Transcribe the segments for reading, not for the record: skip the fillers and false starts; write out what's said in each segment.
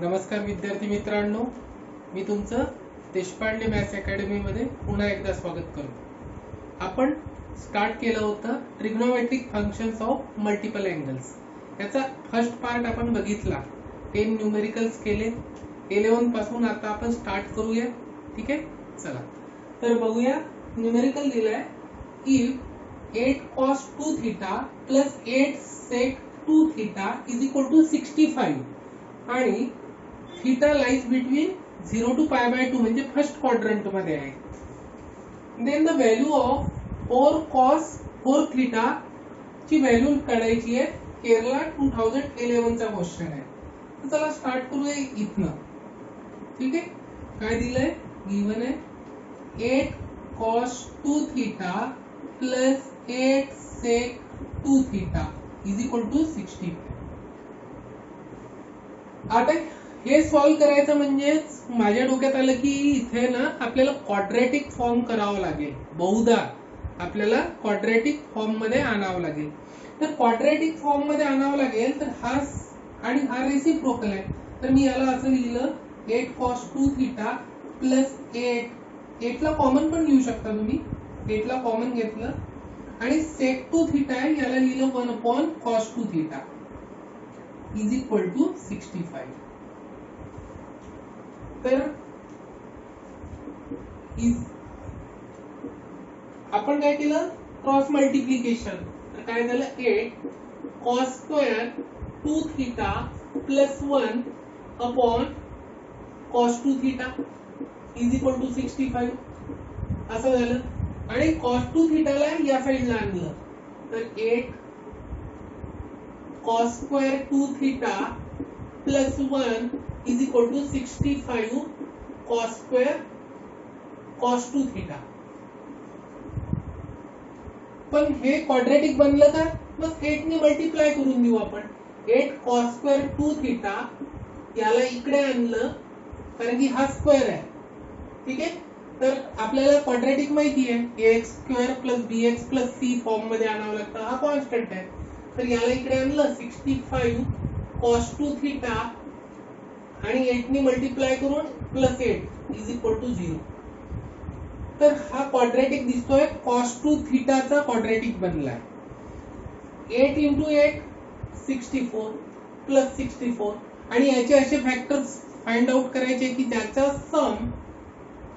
नमस्कार विद्यार्थी मित्रांनो, मी तुमचं देशपांडे मॅथ्स अकॅडमी मध्ये पुन्हा एकदा स्वागत करतो। आपण स्टार्ट केलं होतं trigonometric functions of multiple angles. याचा फर्स्ट पार्ट आपण बघितला, 10 न्यूमेरिकल्स केले। 11 पासून आता आपण स्टार्ट करूया, ठीक आहे? चला तर बघूया। न्यूमेरिकल दिलाय if 8 cos 2 theta plus 8 sec 2 theta is equal to 65 आणि theta lies between 0 to pi by 2 म्हणजे फर्स्ट क्वाड्रंट मध्ये आहे। Then the value of 4 cos 4 theta ची व्हॅल्यू काढायची आहे। केरला 2011 चा क्वेश्चन आहे। तर चला स्टार्ट करूया इथनं, ठीक आहे? काय दिलंय? गिवन आहे 8 cos 2 theta plus 8 sec 2 theta is equal to 60। आता हे सॉल्व करायचं म्हणजे माझ्या डोक्यात आलं की इथे ना आपल्याला क्वाड्रॅटिक फॉर्म करावा लागेल। बहुधा आपल्याला क्वाड्रॅटिक फॉर्म मध्ये आणावं लागेल। तर क्वाड्रॅटिक फॉर्म मध्ये आणावं लागेल तर हा आणि हा रेसिप्रोकल आहे। तर मी याला असं लिहिलं 8 cos 2 theta प्लस 8 ला कॉमन पण घेऊ शकता तुम्ही। 8 ला कॉमन घेतलं आणि sec 2 theta आहे, याला लिहिलं 1 upon cos 2 theta is equal to 65। तर आपण काय केलं? Cross multiplication. तर काय झालं? 8 cos square 2 theta plus 1 upon cos 2 theta is equal to 65 असं झालं। आणि cos 2 theta ला या साईडला आणलं तर 8 cos square 2 theta plus 1 is equal to 65 cos square cos 2 theta। पण हे क्वाड्रॅटिक बनलं का? बस 8 ने मल्टिप्लाय करून देऊ आपण। 8 cos square 2 theta याला इकडे आणलं कारण की हा स्क्वेअर आहे, ठीक आहे? तर आपल्याला क्वाड्रॅटिक माहिती आहे, ax square plus bx plus c form मध्ये आणावं लागतं। हा कॉन्स्टंट आहे, तर याला इकडे आणलं 65 cos 2 theta आणि 8 ने मल्टिप्लाय करून प्लस 8 इज इक्वल टू 0। तर हा क्वाड्रॅटिक दिसतोय, cos 2 theta चा क्वाड्रॅटिक बनलाय। 8 into 8 64 प्लस 64 आणि याचे असे फॅक्टर्स फाइंड आउट करायचे की ज्याचा सम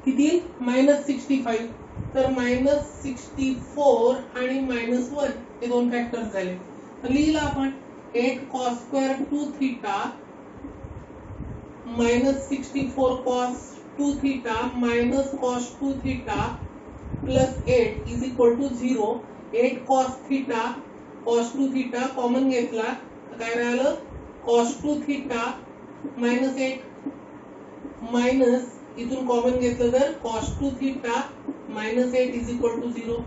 किती? -65। तर -64 आणि -1 हे दोन फॅक्टर्स झाले। तर लिहिलं आपण 8 cos square 2 theta minus 64 cos 2 theta minus cos 2 theta plus 8 is equal to 0। 8 cos theta cos 2 theta common घेतला तर काय राहिलं? cos 2 theta minus 8 minus इथून कॉमन घेतलं तर cos 2 theta minus 8 is equal to 0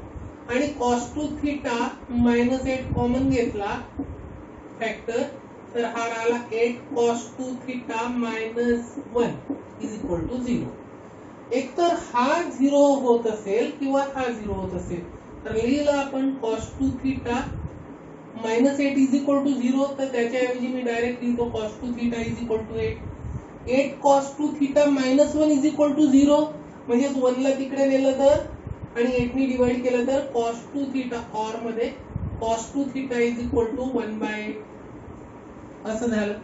आणि cos 2 theta minus 8 कॉमन घेतला factor तर हा राहिला 8 cos 2 theta minus 1 is equal to 0। एक तर हा 0 होत असेल किंवा हा 0 होत असेल तर लिहिलं आपण cos 2 theta minus 8 is equal to 0। तर त्याच्याऐवजी मी डायरेक्ट लिहितो cos 2 theta is equal to 8। 8 cos 2 theta minus 1 is equal to 0 म्हणजे 1 ला तिकडे नेलं तर आणि 8 ने डिवाइड केलं तर cos 2 theta और मध्ये cos 2 theta is equal to 1/8 असं झालं।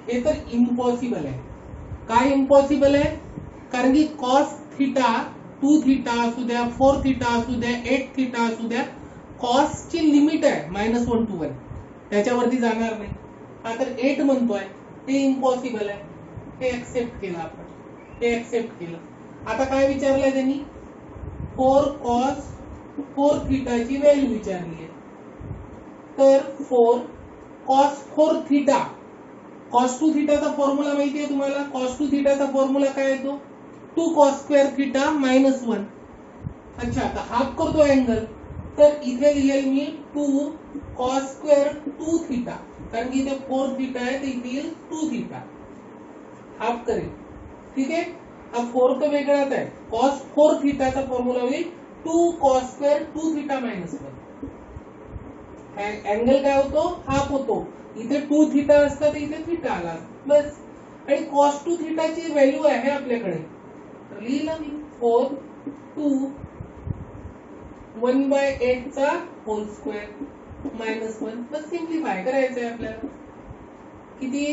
हे तर इम्पॉसिबल आहे। काय इम्पॉसिबल आहे? कारण की cos थीटा 2 थीटा असू द्या, 4 थीटा असू द्या, 8 थीटा असू द्या, cos ची लिमिट आहे -1 to 1, त्याच्यावरती जाणार नाही। हा तर 8 म्हणतोय, ते इम्पॉसिबल आहे। ते ऍक्सेप्ट केलं आपण, ते ऍक्सेप्ट केलं। आता काय विचारलंय त्यांनी? 4 cos 4 थीटा ची व्हॅल्यू विचारली आहे। तर 4 cos 4 theta cos 2 theta चा फॉर्म्युला माहिती आहे तुम्हाला? cos 2 theta चा फॉर्म्युला काय येतो? 2 cos square theta minus 1। अच्छा, आता हाफ करतो अँगल तर इथे लिहिल मी 2 cos square 2 theta कारण की इथे 4 theta आहे तर इथे येईल 2 theta हाफ करेल, ठीक आहे? हा 4 तर वेगळाच आहे। cos 4 theta चा फॉर्म्युला होईल 2 cos square 2 theta minus 1। Angle काय होतो? हाफ होतो। इथे 2 थिटा असता तर इथे थिटा आला बस. आणि कॉस 2 थिटाची व्हॅल्यू आहे आपल्याकडे, लिहिलं मी 4 2 1/8 चा होल स्क्वेअर मायनस 1. बस सिम्प्लिफाय करायचं आहे आपल्याला. किती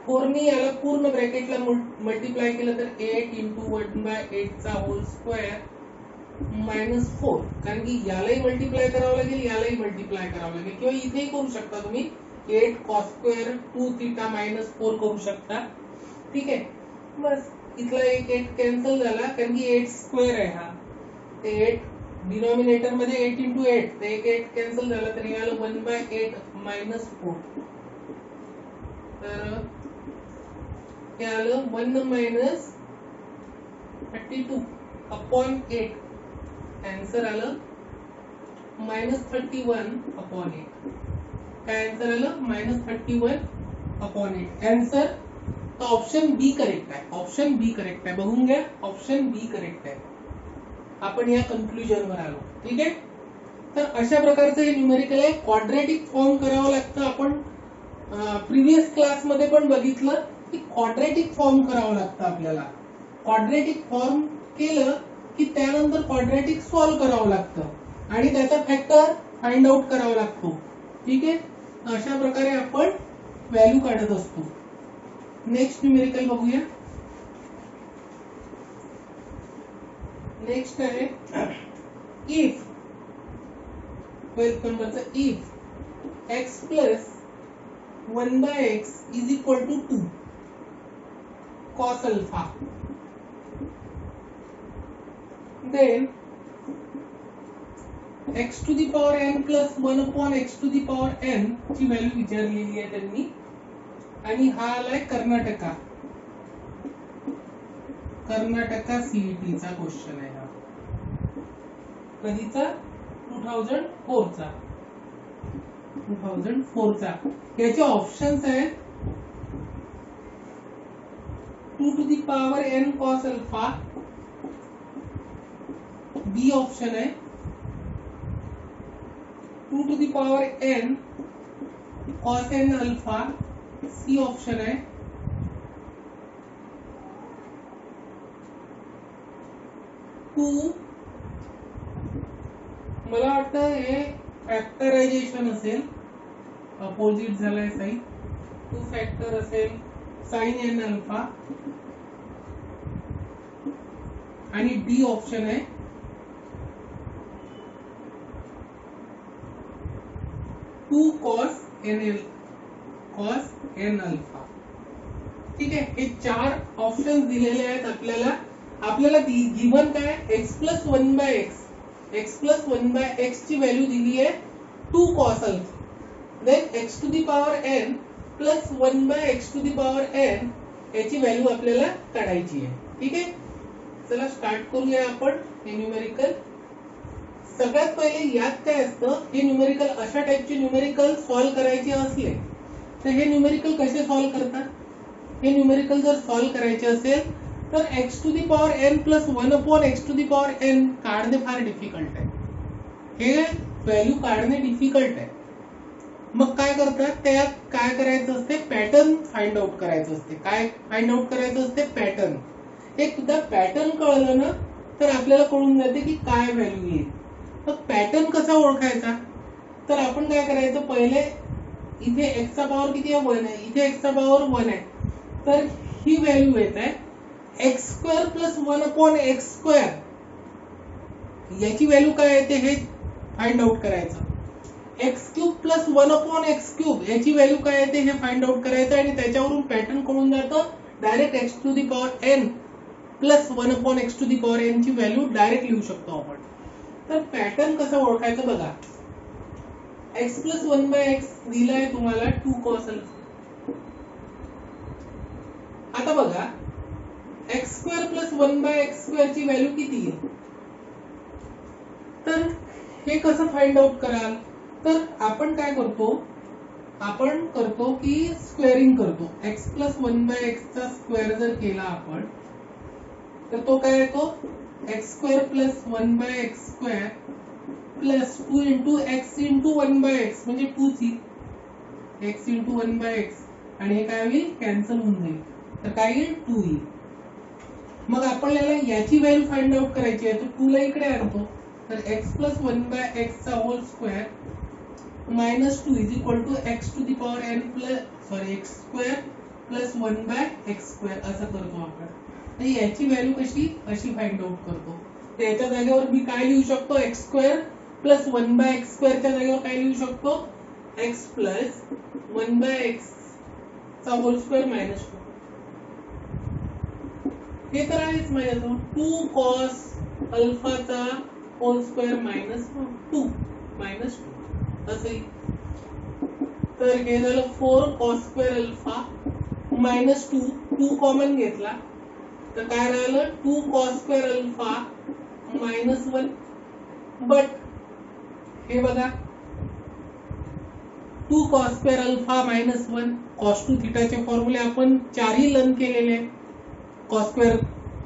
4 ने याला पूर्ण ब्रॅकेटला मल्टिप्लाय केलं तर 8 × 1/8 चा होल स्क्वेअर मायनस 4. कारण की यालाही मल्टिप्लाय करावं लागेल, यालाही मल्टिप्लाय करावं लागेल, किंवा इथेही करू शकता तुम्ही 8 cos स्क्वेअर 2 थीटा मायनस 4 करू शकता. ठीक आहे, बस इथला एक 8 कॅन्सल झाला कारण की 8 स्क्वेअर आहे हा. ते 8 डिनॉमिनेटर मध्ये 8 × 8 ते एक 8 कॅन्सल झाला तर हे आलं 1/8 मायनस 4. तर हे आलं 1 मायनस 32 अपॉन 8. आन्सर आलं मायनस 31 अपॉन 8. काय आन्सर आलं मायनस 31 अपॉन 8. आन्सर तर ऑप्शन बी करेक्ट आहे. ऑप्शन बी करेक्ट आहे, बघून घ्या, ऑप्शन बी करेक्ट आहे. आपण या कन्क्लुजन वर आलो. ठीक आहे, तर अशा प्रकारचं हे न्यूमेरिकल आहे. क्वाड्रॅटिक फॉर्म करावं लागतं. आपण प्रिव्हियस क्लास मध्ये पण बघितलं की क्वाड्रॅटिक फॉर्म करावं लागतं आपल्याला. क्वाड्रॅटिक फॉर्म केलं की त्यानंतर क्वाड्रॅटिक सॉल्व्ह करावं लागतं आणि त्याचा फॅक्टर फाइंड आउट करावा लागतो. ठीक आहे, अशा प्रकारे आपण व्हॅल्यू काढत असतो. नेक्स्ट न्यूमेरिकल बघूया. नेक्स्ट आहे इफ 12th नंबरचं if x plus 1/x is equal to 2 cos alpha, then x to the power n plus 1 upon x to the power n ची व्हॅल्यू विचारलेली आहे त्यांनी. आणि हा आलाय कर्नाटका सीईटीचा क्वेश्चन आहे हा. कधीचा 2004 चा. याचे ऑप्शन्स आहेत 2 to the power n cos alpha, B option आहे 2 to the power n cos n alpha, C option आहे 2. मला वाटतं हे फॅक्टरायझेशन असेल, अपोजिट झालाय साइन, 2 फॅक्टर असेल साइन एन अल्फा. आणि डी ऑप्शन आहे 2 cos n अल्फा. ठीक आहे, हे 4 ऑप्शन दिलेले आहेत आपल्याला. आपल्याला गिवन काय x प्लस 1/x ची व्हॅल्यू दिली आहे 2 cos alpha. Then x to the power n plus 1/x to the power n याची व्हॅल्यू आपल्याला काढायची आहे. ठीक आहे, चला स्टार्ट करूया आपण हे न्यूमेरिकल. सगळ्यात पहिले यात काय असतं, हे न्यूमेरिकल अशा टाइपचे न्यूमेरिकल सॉल्व्ह करायचे असले तर हे न्यूमेरिकल कसे सॉल्व्ह करतात. हे न्यूमेरिकल जर सॉल्व्ह करायचे असेल तर x to the power n plus 1 upon x to the power n काढणे फार डिफिकल्ट आहे. हे व्हॅल्यू काढणे डिफिकल्ट आहे. मग काय करतात, त्यात काय करायचं असते, पॅटर्न फाइंड आउट करायचं असते. काय फाइंड आउट करायचं असते, पॅटर्न. एकदा पॅटर्न कळलं ना तर आपल्याला कळून जाते की काय व्हॅल्यू येईल. मग पॅटर्न कसा ओळखायचा, तर आपण काय करायचं, पहिले इथे x चा पॉवर किती आहे, 1 आहे, इथे x चा पॉवर 1 आहे, तर ही व्हॅल्यू येत आहे x square plus 1 upon x square. याची व्हॅल्यू काय येते हे फाइंड आउट करायचं. x cube plus 1 upon x cube याची व्हॅल्यू काय येते हे फाइंड आउट करायचं आणि त्याच्यावरून पॅटर्न कळून जातं. Direct x to the power n plus 1 upon x to the power n ची व्हॅल्यू डायरेक्ट लिहू शकतो आपण. तर पॅटर्न कसं ओळखायचं बघा. x प्लस 1/x दिलाय तुम्हाला 2 cos अल्फा. आता बघा x square plus 1/x square ची व्हॅल्यू किती आहे, तर हे कसं फाइंड आउट कराल, तर आपण काय करतो, आपण करतो की स्क्वेअरिंग करतो. x प्लस 1/x चा स्क्वेअर जर केला आपण तर तो काय येतो, x square plus 1/x square plus 2 × x × 1/x म्हणजे 2c x इंटू 1/x आणि हे काय होईल कॅन्सल होऊन जाईल तर काय येईल 2 येईल. मग आपल्याला याची व्हॅल्यू फाइंड आउट करायची आहे तर 2 ला इकडे आणतो तर x प्लस 1/x चा whole square minus 2 is equal to x to the power n plus x square plus 1/x square असं करतो आपण. तर याची व्हॅल्यू कशी अशी फाइंड आउट करतो. त्याच्या जागेवर मी काय लिहू शकतो x स्क्वेअर प्लस 1/x स्क्वेअरच्या जागेवर काय लिहू शकतो x प्लस 1/x चा होल स्क्वेअर मायनस 2 हे तर आहेच माझ्याजवळ 2 cos अल्फाचा होल स्क्वेअर मायनस 2 असं. तर हे झालं 4 cos square alpha minus 2 common घेतला तर काय राहिलं 2 cos square alpha minus 1. But हे बघा 2 cos square alpha minus 1 cos 2 थीटाचे फॉर्म्युले आपण चारही लर्न केलेले आहेत. cos square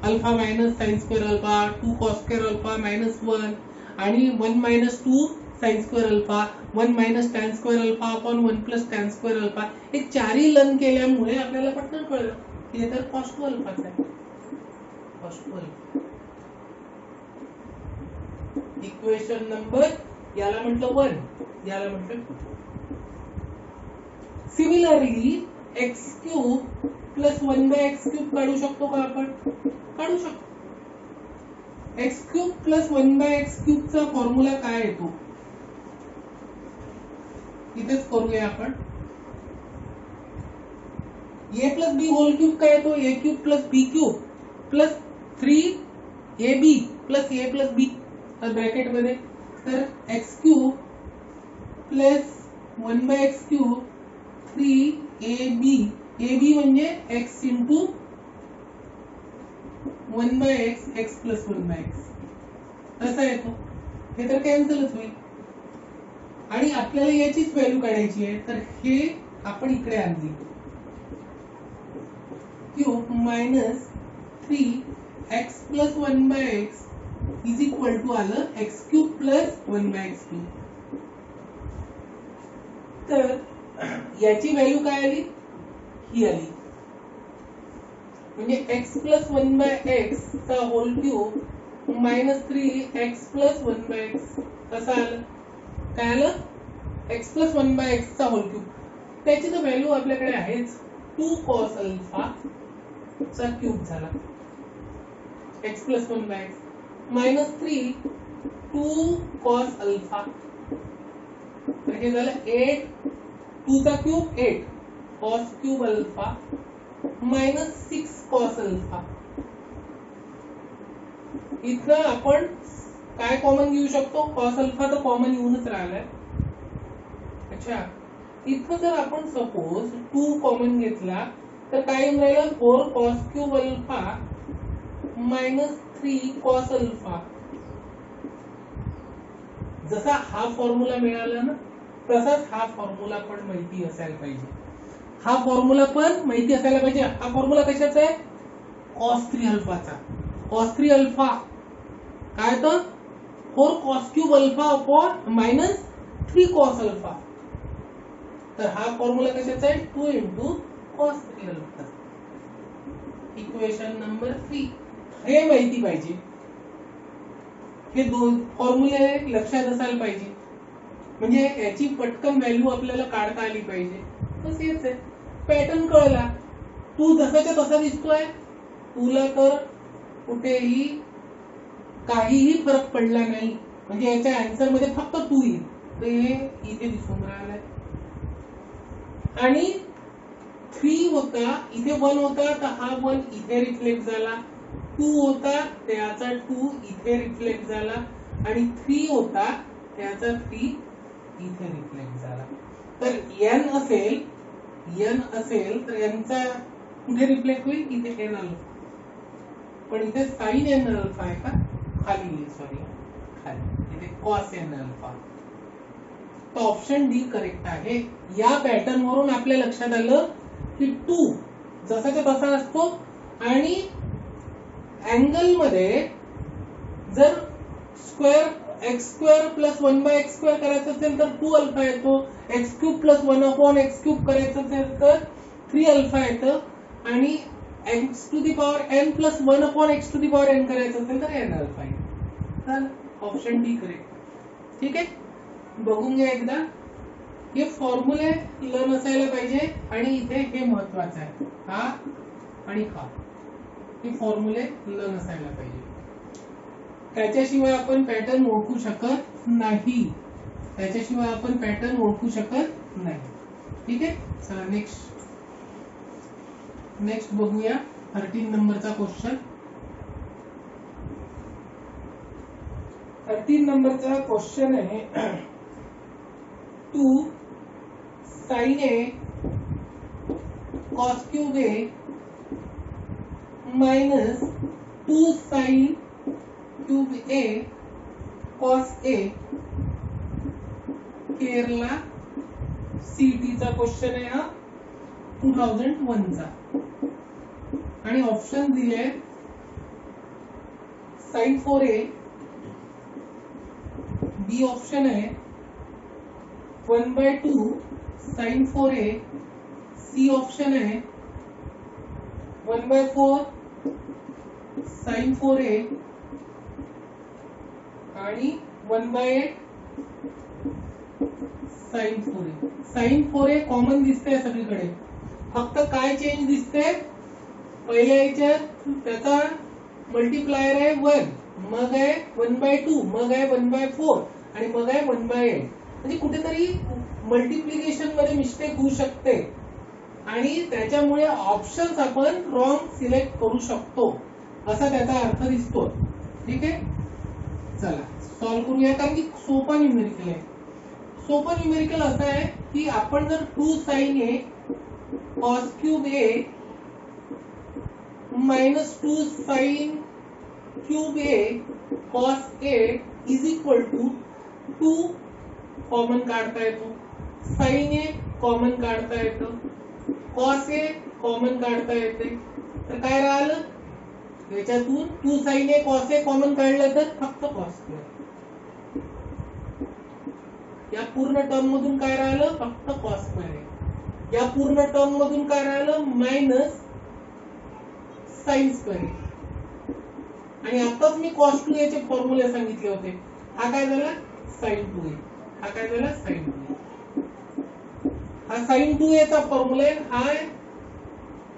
alpha minus sine square alpha 2 cos square alpha minus 1 आणि 1 minus 2 sine square alpha 1 minus tan square alpha upon 1 plus tan square alpha हे चारही learn केल्यामुळे आपल्याला पटकन कळलं की हे तर cos 2 अल्फाच आहे. cos 2 अल्फा इक्वेशन नंबर याला म्हटलं 1 याला म्हटलं 2. Similarly x cube plus 1/x cube काढू शकतो का आपण काढू शकतो. x cube plus 1/x cube चा फॉर्म्युला काय येतो इथेच करूया आपण. a plus b whole cube काय येतो a cube plus b cube plus 3ab plus a plus b bracket मध्ये तर x cube plus 1/x cube 3ab ab म्हणजे x into 1/x x plus 1/x असा येतो. हे तर कॅन्सलच होईल आणि आपल्याला याचीच व्हॅल्यू काढायची आहे तर हे आपण इकडे आणली cube minus 3x plus 1/x is equal to आलं x cube plus 1/x cube. तर याची व्हॅल्यू काय आली ही आली म्हणजे x प्लस 1/x चा hole cube minus 3x plus 1/x असं आलं. काय आलं x प्लस 1/x चा होल क्यूब. त्याची तर व्हॅल्यू आपल्याकडे आहेच 2 cos अल्फा चा क्यूब झाला x plus 1/x minus 3 2 cos alpha तर हे झालं 8 2 चा cube 8 cos cube alpha minus 6 cos alpha. इथं आपण काय कॉमन घेऊ शकतो cos अल्फा तर कॉमन येऊनच राहिलाय. अच्छा इथं जर आपण सपोज 2 कॉमन घेतला तर काय येऊन राहिलं 4 cos cube alpha minus 3 cos alpha. जसा हा फॉर्म्युला मिळाला ना तसाच हा फॉर्म्युला पण माहिती असायला पाहिजे. हा फॉर्म्युला पण माहिती असायला पाहिजे. हा फॉर्म्युला कशाचा आहे cos 3 अल्फाचा. cos 3 अल्फा काय तर 4 cos cube alpha upon minus 3 cos alpha. तर हा फॉर्म्युला कशाचा आहे 2 into cos 3 alpha. Equation number 3 हे माहिती पाहिजे. हे दोन फॉर्म्युले लक्षात असायला पाहिजे म्हणजे याची पटकन व्हॅल्यू आपल्याला काढता आली पाहिजे. बस हेच आहे. पॅटर्न कळला. तू जसाच्या तसा दिसतोय तुला तर कुठेही काहीही फरक पडला नाही म्हणजे याच्या आन्सर मध्ये फक्त 2 येईल. तर हे इथे दिसून राहिलाय आणि 3 होता इथे 1 होता तर हा 1 इथे रिफ्लेक्ट झाला. 2 होता त्याचा 2 इथे रिफ्लेक्ट झाला आणि 3 होता त्याचा 3 इथे रिफ्लेक्ट झाला. तर n असेल तर यांचा कुठे रिफ्लेक्ट होईल इथे n अल्फा. पण इथे sin n अल्फा आहे का खाली सॉरी खाली इथे cos n अल्फा. तर ऑप्शन डी करेक्ट आहे. या पॅटर्न वरून आपल्या लक्षात आलं की 2 जसाच्या तसा असतो आणि अँगल मध्ये जर square x square plus 1/x² करायचं असेल तर 2 अल्फा येतो, एक्स क्यूब प्लस 1/x³ करायचं असेल तर 3 अल्फा येतं, आणि x⁴n प्लस 1/x⁴n करायचं असेल तर n अल्फा येतं. Option D correct. ठीक आहे, बघून घ्या एकदा. हे फॉर्म्युले ल नसायला पाहिजे, आणि इथे हे महत्वाचं आहे, हा आणि हा, हे फॉर्म्युले ल नसायला पाहिजे. त्याच्याशिवाय आपण पॅटर्न ओळखू शकत नाही, त्याच्याशिवाय आपण पॅटर्न ओळखू शकत नाही. ठीक आहे, चला नेक्स्ट बघूया 13 नंबरचा क्वेश्चन. 13 नंबरचा क्वेश्चन आहे 2 sin A cos cube A minus 2 sin cube A cos A Kerala CET चा क्वेश्चन आहे हा 2001 चा. आणि ऑप्शन दिले आहेत sin 4A, बी ऑप्शन आहे 1/2 sin 4A, सी ऑप्शन आहे 1/4 sin 4A आणि 1/8 sin 4A. sin 4A common दिसतंय सगळीकडे, फक्त काय चेंज दिसते, पहिल्या याच्यात त्याचा मल्टीप्लायर आहे 1, मग आहे 1/2, मग आहे 1/4 आणि मग आहे 1/8. म्हणजे कुठेतरी मल्टिप्लिकेशन मध्ये मिस्टेक होऊ शकते, आणि त्याच्यामुळे ऑप्शन्स आपण रॉंग सिलेक्ट करू शकतो, असा त्याचा अर्थ दिसतो. ठीक आहे, चला सॉल्व करूया, कारण की सोपा न्यूमेरिकल आहे. सोपा न्यूमेरिकल असं आहे की आपण जर 2 sin A cos cube A minus 2 sin cube A cos A is equal to 2 common काढता येतो, sin A कॉमन काढता येतं, cos A कॉमन काढता येते, तर काय राहिलं याच्यातून 2 sin A cos A common काढलं तर फक्त cos A. या पूर्ण टर्म मधून काय राहिलं, फक्त cos A. या पूर्ण टर्म मधून काय राहिलं, मायनस sin A. आणि आताच मी cos 2A चे फॉर्म्युले सांगितले होते, हा काय झाला sin 2A, हा काय झाला sin 2A. हा sin 2A चा फॉर्म्युला आहे, हा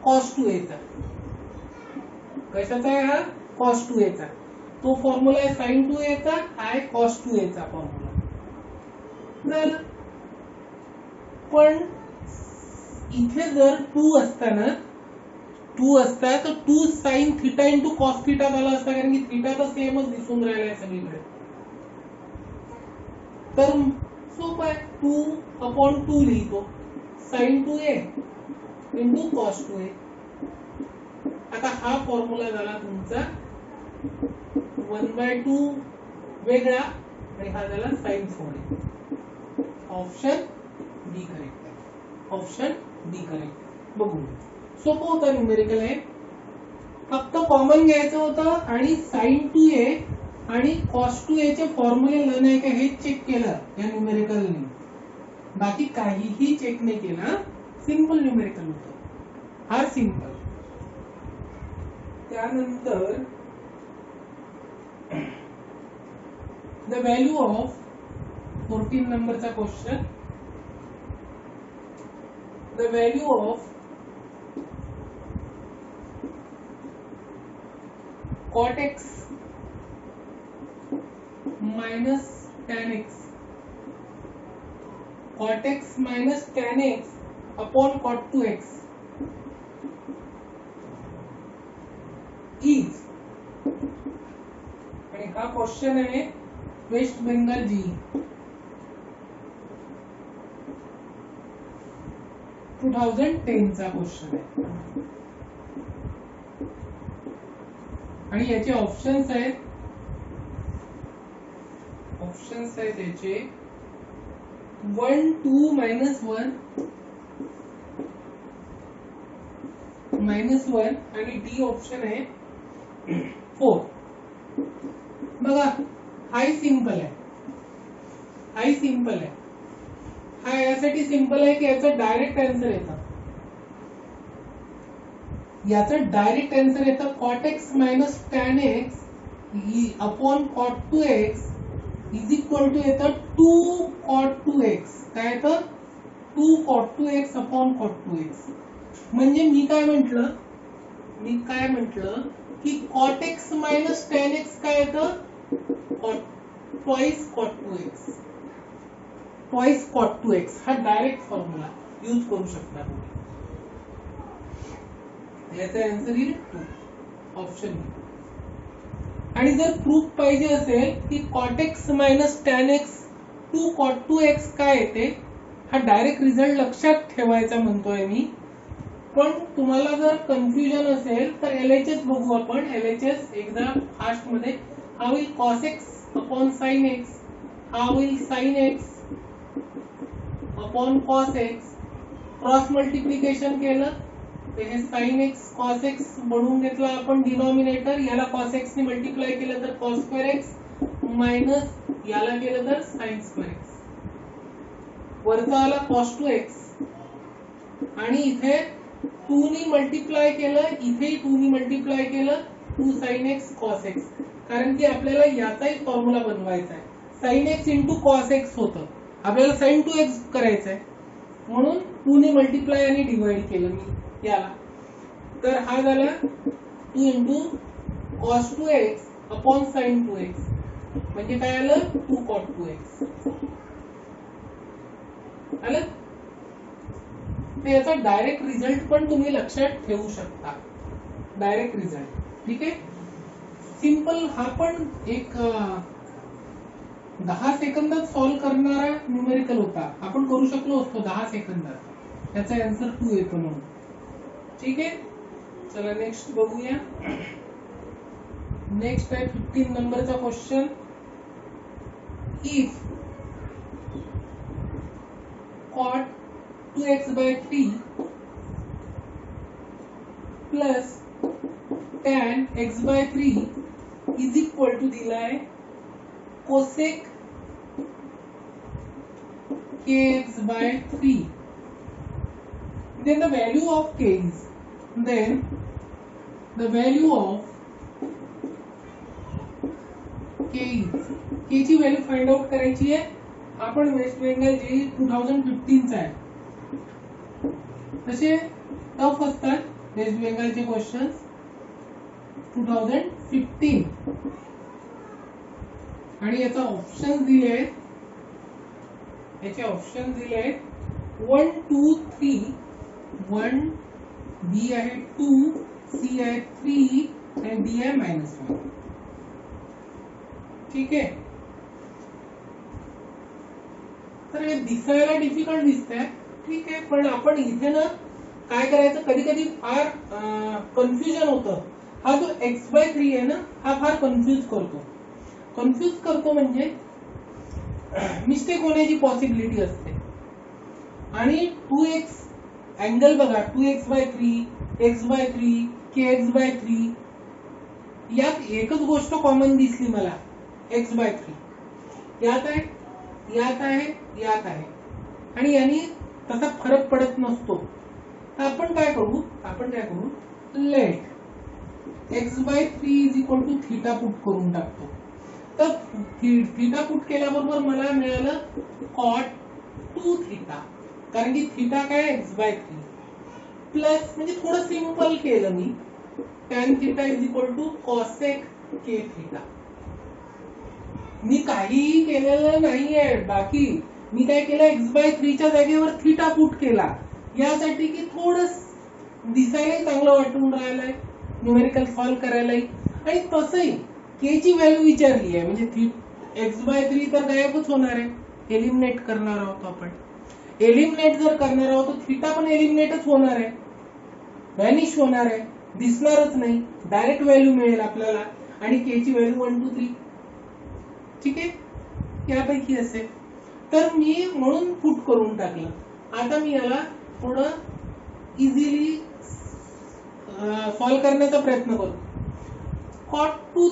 cos 2A चा. कशाचा आहे हा, cos 2A चा. तो फॉर्म्युला आहे sin 2A चा, हा आहे cos 2A चा फॉर्म्युला. झालं. पण इथे जर 2 असताना 2 असता तर 2 sin θ इंटू cos θ झाला असता, कारण की θ तर सेमच दिसून राहिला आहे सगळीकडे. तर सोपं आहे, 2/2 लिहितो, sin 2A into cos 2A. आता हा फॉर्म्युला झाला तुमचा 1/2 वेगळा, आणि हा झाला sin 4A. Option D correct आहे, ऑप्शन डी करेक्ट. बघू, सोपं होतं न्यूमेरिकल आहे, फक्त कॉमन घ्यायचं होतं आणि sin 2A आणि cos 2A चे फॉर्म्युले नाही का हे चेक केलं या न्यूमेरिकलने, बाकी काहीही चेक नाही केला, सिंपल न्यूमेरिकल होतं, फार सिंपल. त्यानंतर द व्हॅल्यू ऑफ 14 नंबरचा question, the value of cot x minus tan x, cot x minus tan x upon cot 2x is, आणि हा क्वेश्चन आहे वेस्ट बेंगाल जी 2010 चा क्वेश्चन आहे. आणि याचे ऑप्शन्स आहेत, याचे 1 2 -1 -1 आणि डी ऑप्शन आहे 4. बघा हाही सिंपल आहे, हाही सिंपल आहे. हा यासाठी सिंपल आहे की याचं डायरेक्ट आन्सर येतं, याचं डायरेक्ट आन्सर येतं cot x minus tan x upon cot 2x is equal to येतं 2 cot 2x. काय येतं? 2 cot 2x upon cot 2x. म्हणजे मी काय म्हटलं की cot x minus tan x काय येतं? twice cot 2x, twice cot 2x. हा डायरेक्ट फॉर्म्युला यूज करू शकता तुम्ही. याचा आन्सर येईल 2, ऑप्शन बी. आणि जर प्रूफ पाहिजे असेल की cot x minus tan x 2 cot 2x काय येते, हा डायरेक्ट रिझल्ट लक्षात ठेवायचा म्हणतोय मी. पण तुम्हाला जर कन्फ्युजन असेल तर LHS बघू आपण. LHS एकदा फास्ट मध्ये हा होईल cos x upon sin x, हा होईल sin x upon cos x. Cross multiplication केलं तर हे sin x cos x बनवून घेतला आपण डिनॉमिनेटर. याला cos x ने मल्टिप्लाय केलं तर cos स्क्वेअर x मायनस याला केलं तर sin स्क्वेअर x. वरचा आला cos 2x आणि इथे 2 ने मल्टिप्लाय केलं, इथेही 2 ने मल्टिप्लाय केलं 2 sin x cos x. कारण की आपल्याला याचाही फॉर्म्युला बनवायचा आहे. sin x into cos x होतं, आपल्याला sin 2x करायचं आहे म्हणून 2 ने मल्टिप्लाय आणि डिवाइड केलं मी याला. तर हा झाला 2 into cos 2x upon sin 2x. म्हणजे काय आलं? 2 cot 2x आलं. तर याचा डायरेक्ट रिझल्ट पण तुम्ही लक्षात ठेवू शकता, डायरेक्ट रिझल्ट. ठीक आहे, सिंपल. हा पण एक 10 सेकंदात सॉल्व्ह करणारा न्यूमेरिकल होता. आपण करू शकलो असतो 10 सेकंदात. त्याचा आन्सर 2 येतो म्हणून. ठीक आहे, चला नेक्स्ट बघूया. नेक्स्ट आहे 15 नंबरचा question. If cot 2x by 3 plus tan x by 3 is equal to दिला आहे cosec kx by 3. Then the value of k is, then the value of k is, k ची व्हॅल्यू फाइंड आउट करायची आहे. आपण waste Bengal जे 2015 चा आहे. तसे टफ असतात वेस्ट बेंगलचे क्वेश्चन्स 2015. आणि याचा ऑप्शन दिले आहेत, याचे ऑप्शन दिले आहेत 1 2 3. 1 बी आहे 2, सी आहे 3 आणि डी आहे -1. ठीक आहे, तर हे दिसायला डिफिकल्ट दिसतंय. ठीक आहे, पण आपण इथे ना काय करायचं, कधी कधी फार कन्फ्युजन होतं. हा जो x/3 आहे ना, हा फार कन्फ्यूज करतो म्हणजे मिस्टेक होण्याची पॉसिबिलिटी असते. आणि 2x अँगल बघा, 2x/3, x/3, kx/3. यात एकच गोष्ट कॉमन दिसली मला, x/3. यात आहे, यात आहे, यात आहे, आणि यांनी तसा फरक पडत नसतो. तर आपण काय करू, let x/3 is equal to theta put करून टाकतो. तर थीटा पुट केल्याबरोबर मला मिळालं cot 2 थीटा, कारण की थीटा काय x/3 प्लस, म्हणजे थोडं सिंपल केलं मी, tan theta is equal to cosec k theta. मी काहीही केलेलं नाहीये. बाकी मी काय केलं, x/3 च्या जागेवर थीटा पुट केला, यासाठी की थोडं दिसायला चांगलं वाटून राहिलंय न्यूमेरिकल सॉल्व्ह करायलाही. आणि तसंही k ची व्हॅल्यू विचारली आहे, म्हणजे x/3 तर गायबच होणार आहे, एलिमिनेट करणार आहोत आपण. एलिमिनेट जर करणार आहोत तर थीटा पण एलिमिनेटच होणार आहे, व्हॅनिश होणार आहे, दिसणारच नाही. डायरेक्ट व्हॅल्यू मिळेल आपल्याला, आणि k ची व्हॅल्यू 1 2 3. ठीक आहे, यापैकी असेल. तर मी म्हणून पुट करून टाकलं. आता मी याला थोडं इझिली सॉल्व्ह करण्याचा प्रयत्न करतो. cot 2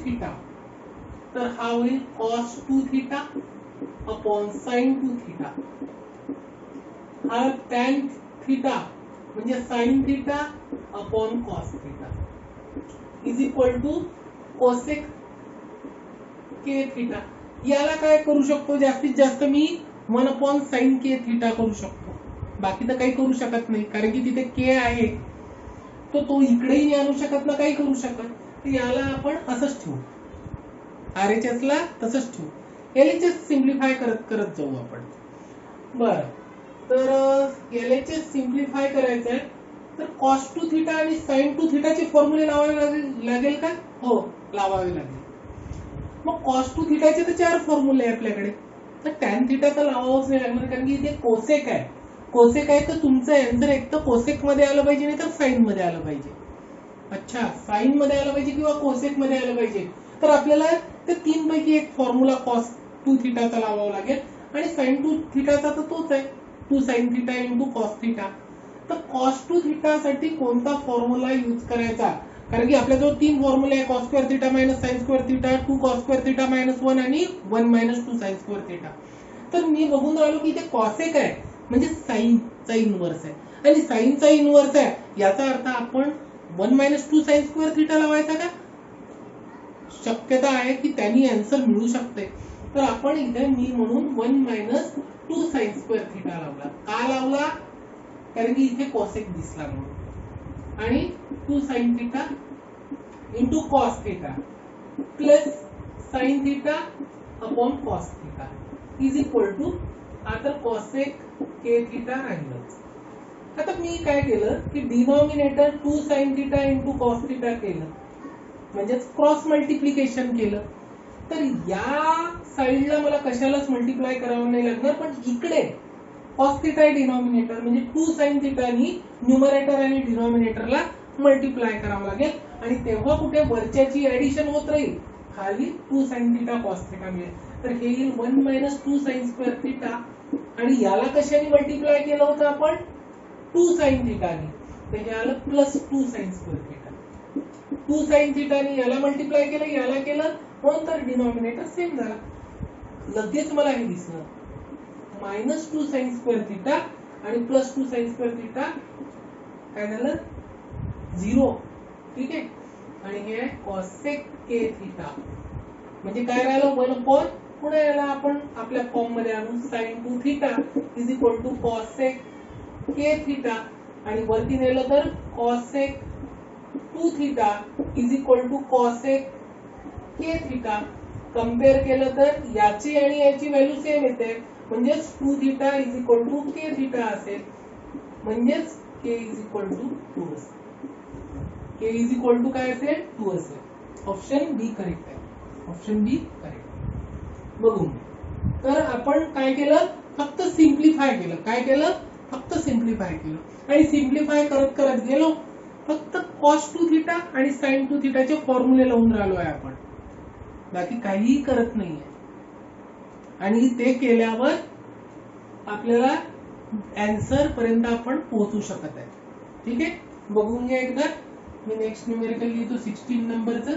थीटा तर हा होईल cos 2 theta upon sin 2 theta. हा tan थिटा म्हणजे sin theta upon cos theta is equal to cosec k theta. याला काय करू शकतो, जास्तीत जास्त मी 1 अपॉन sin के थिटा करू शकतो, बाकी तर काही करू शकत नाही, कारण की तिथे के आहे, तो इकडेही आणू शकत ना काही करू शकत. तर याला आपण असंच ठेवू, RHS ला तसंच ठेवू, LHS सिम्प्लिफाय करत करत जाऊ आपण. बर, तर LHS सिम्प्लिफाय करायचं आहे तर cos 2 थिटा आणि sin 2 थिटाचे फॉर्म्युले लावावे लागेल का? हो, लावावे लागेल. मग cos 2 थिटाचे तर 4 फॉर्म्युले आहे आपल्याकडे, तर tan थिटा तर लावावंच नाही लागणार, कारण की इथे कोसेक आहे. कोसेक आहे तर तुमचं आन्सर एक तर कोसेक मध्ये आलं पाहिजे नाही तर साइन मध्ये आलं पाहिजे. अच्छा, साइन मध्ये आलं पाहिजे किंवा कोसेक मध्ये आलं पाहिजे. तर आपल्याला ते 3 पैकी एक फॉर्म्युला cos 2 थिटाचा लावावा लागेल आणि sin 2 थिटाचा तर तोच आहे, 2 sin theta into cos theta. तर cos 2 थिटा साठी कोणता फॉर्म्युला यूज करायचा, कारण की आपल्याजवळ 3 फॉर्म्युले आहे, cos square theta minus sin square theta, 2 cos square theta minus 1 आणि 1 मायनस 2 sin स्क्वेअर थिटा. तर मी बघून राहिलो की इथे कॉसेक आहे म्हणजे साइनचा इन्व्हर्स आहे आणि साइनचा इन्व्हर्स आहे, याचा अर्थ आपण 1 मायनस 2 sin स्क्वेअर थिटा लावायचा का? शक्यता आहे की त्यांनी आन्सर मिळू शकते. तर आपण इथे मी म्हणून 1 मायनस 2 sin स्क्वेअर थिटा लावला. का लावला? कारण की इथे कॉसेक दिसला म्हणून, आणि 2 sin theta into cos theta plus sin theta upon cos theta is equal to, आता कॉसेक के थिटा राहिलंच. आता मी काय केलं की denominator 2 sin theta into cos theta केलं, म्हणजेच क्रॉस मल्टिप्लिकेशन केलं. तर या साइडला मला कशालाच मल्टिप्लाय करावं नाही लागणार, पण इकडे cos थिटा आहे डिनॉमिनेटर, म्हणजे 2 sin थिटानी न्यूमरेटर आणि डिनॉमिनेटरला मल्टिप्लाय करावं लागेल, आणि तेव्हा कुठे वरच्याची ऍडिशन होत राहील, खाली 2 sin थिटा cos थिटा मिळेल. तर हे येईल 1 मायनस 2 sin स्क्वेअर थिटा, आणि याला कशाने मल्टिप्लाय केलं होतं आपण? 2 sin थिटानी, तर हे आलं plus 2 sin square theta. 2 sin थिटानी याला मल्टिप्लाय केलं, याला केलं, म्हणून तर डिनॉमिनेटर सेम झाला. लगेच मला हे दिसलं मायनस 2 sin स्क्वेअर थिटा आणि प्लस 2 sin स्क्वेअर थिटा काय झालं? 0. ठीक आहे, आणि हे आहे कॉसेक के थिटा, म्हणजे काय राहिलं? 1 अपॉन, पुढे याला आपण आपल्या फॉर्म मध्ये आणू, sin 2 theta is equal to cosec k theta, आणि वरती नेलं तर cosec 2 theta is equal to cosec k theta. Compare केलं तर याची आणि याची व्हॅल्यू सेम येते, म्हणजेच 2 theta is equal to k theta असेल, म्हणजेच के इज इक्वल टू 2 असेल. के इज इक्वल टू काय असेल? 2 असेल. ऑप्शन बी करेक्ट आहे, ऑप्शन बी करेक्ट. बघून, तर आपण काय केलं? फक्त सिम्प्लिफाय केलं. काय केलं? फक्त सिम्प्लिफाय केलं, आणि सिम्प्लिफाय करत करत गेलो, फक्त cos 2 थिटा आणि sin 2 थिटाचे फॉर्म्युले लावून राहिलो आहे आपण, बाकी काहीही करत नाहीये. आणि ते केल्यावर आपल्याला आन्सर पर्यंत आपण पोहोचू शकत आहे. ठीक आहे, बघून घ्या एकदा. मी नेक्स्ट न्यूमेरिकल लिहितो 16 नंबरचं.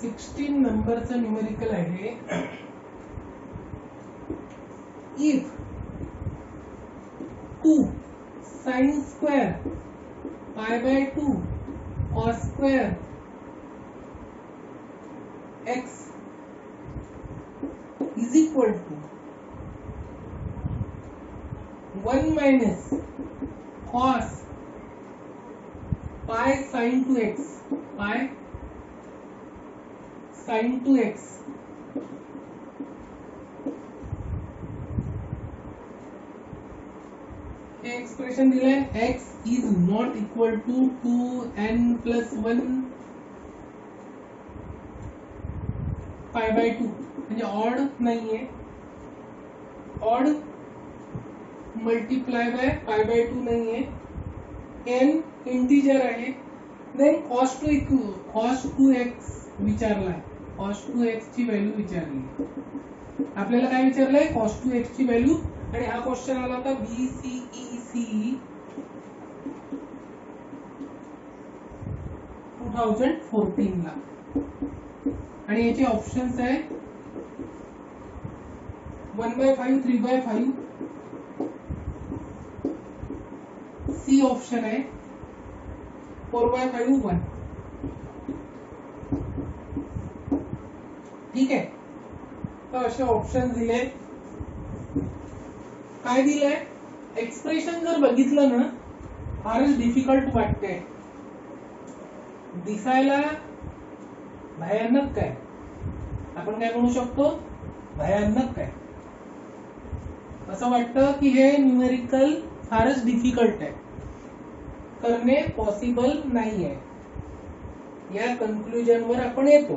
16 नंबरचं न्यूमेरिकल आहे, if 2 sin square pi by 2 cos square x is equal to 1 minus cos pi sin 2x, पाय sin 2x हे एक्सप्रेशन दिलंय, x is not equal to 2n plus 1 pi by 2, म्हणजे odd नाहीये, odd multiply by pi by 2 नाहीये, n integer आहे. Then cos 2x विचारलाय, cos 2x ची value विचारली आपल्याला. काय विचारलंय? cos 2x ची व्हॅल्यू. आणि हा क्वेश्चन आला होता BCEC 2014 ला. आणि याचे ऑप्शन्स आहे 1/5, 3/5, सी ऑप्शन आहे 4/5, 1. ठीक आहे. तर असे ऑप्शन दिले. काय दिलंय? एक्सप्रेशन जर बघितलं ना फारच डिफिकल्ट वाटते, दिसायला भयानक काय, आपण काय म्हणू शकतो, भयानक काय, असं वाटतं की हे न्यूमेरिकल फारच डिफिकल्ट आहे, करणे पॉसिबल नाही आहे. या कन्क्लुजनवर आपण येतो.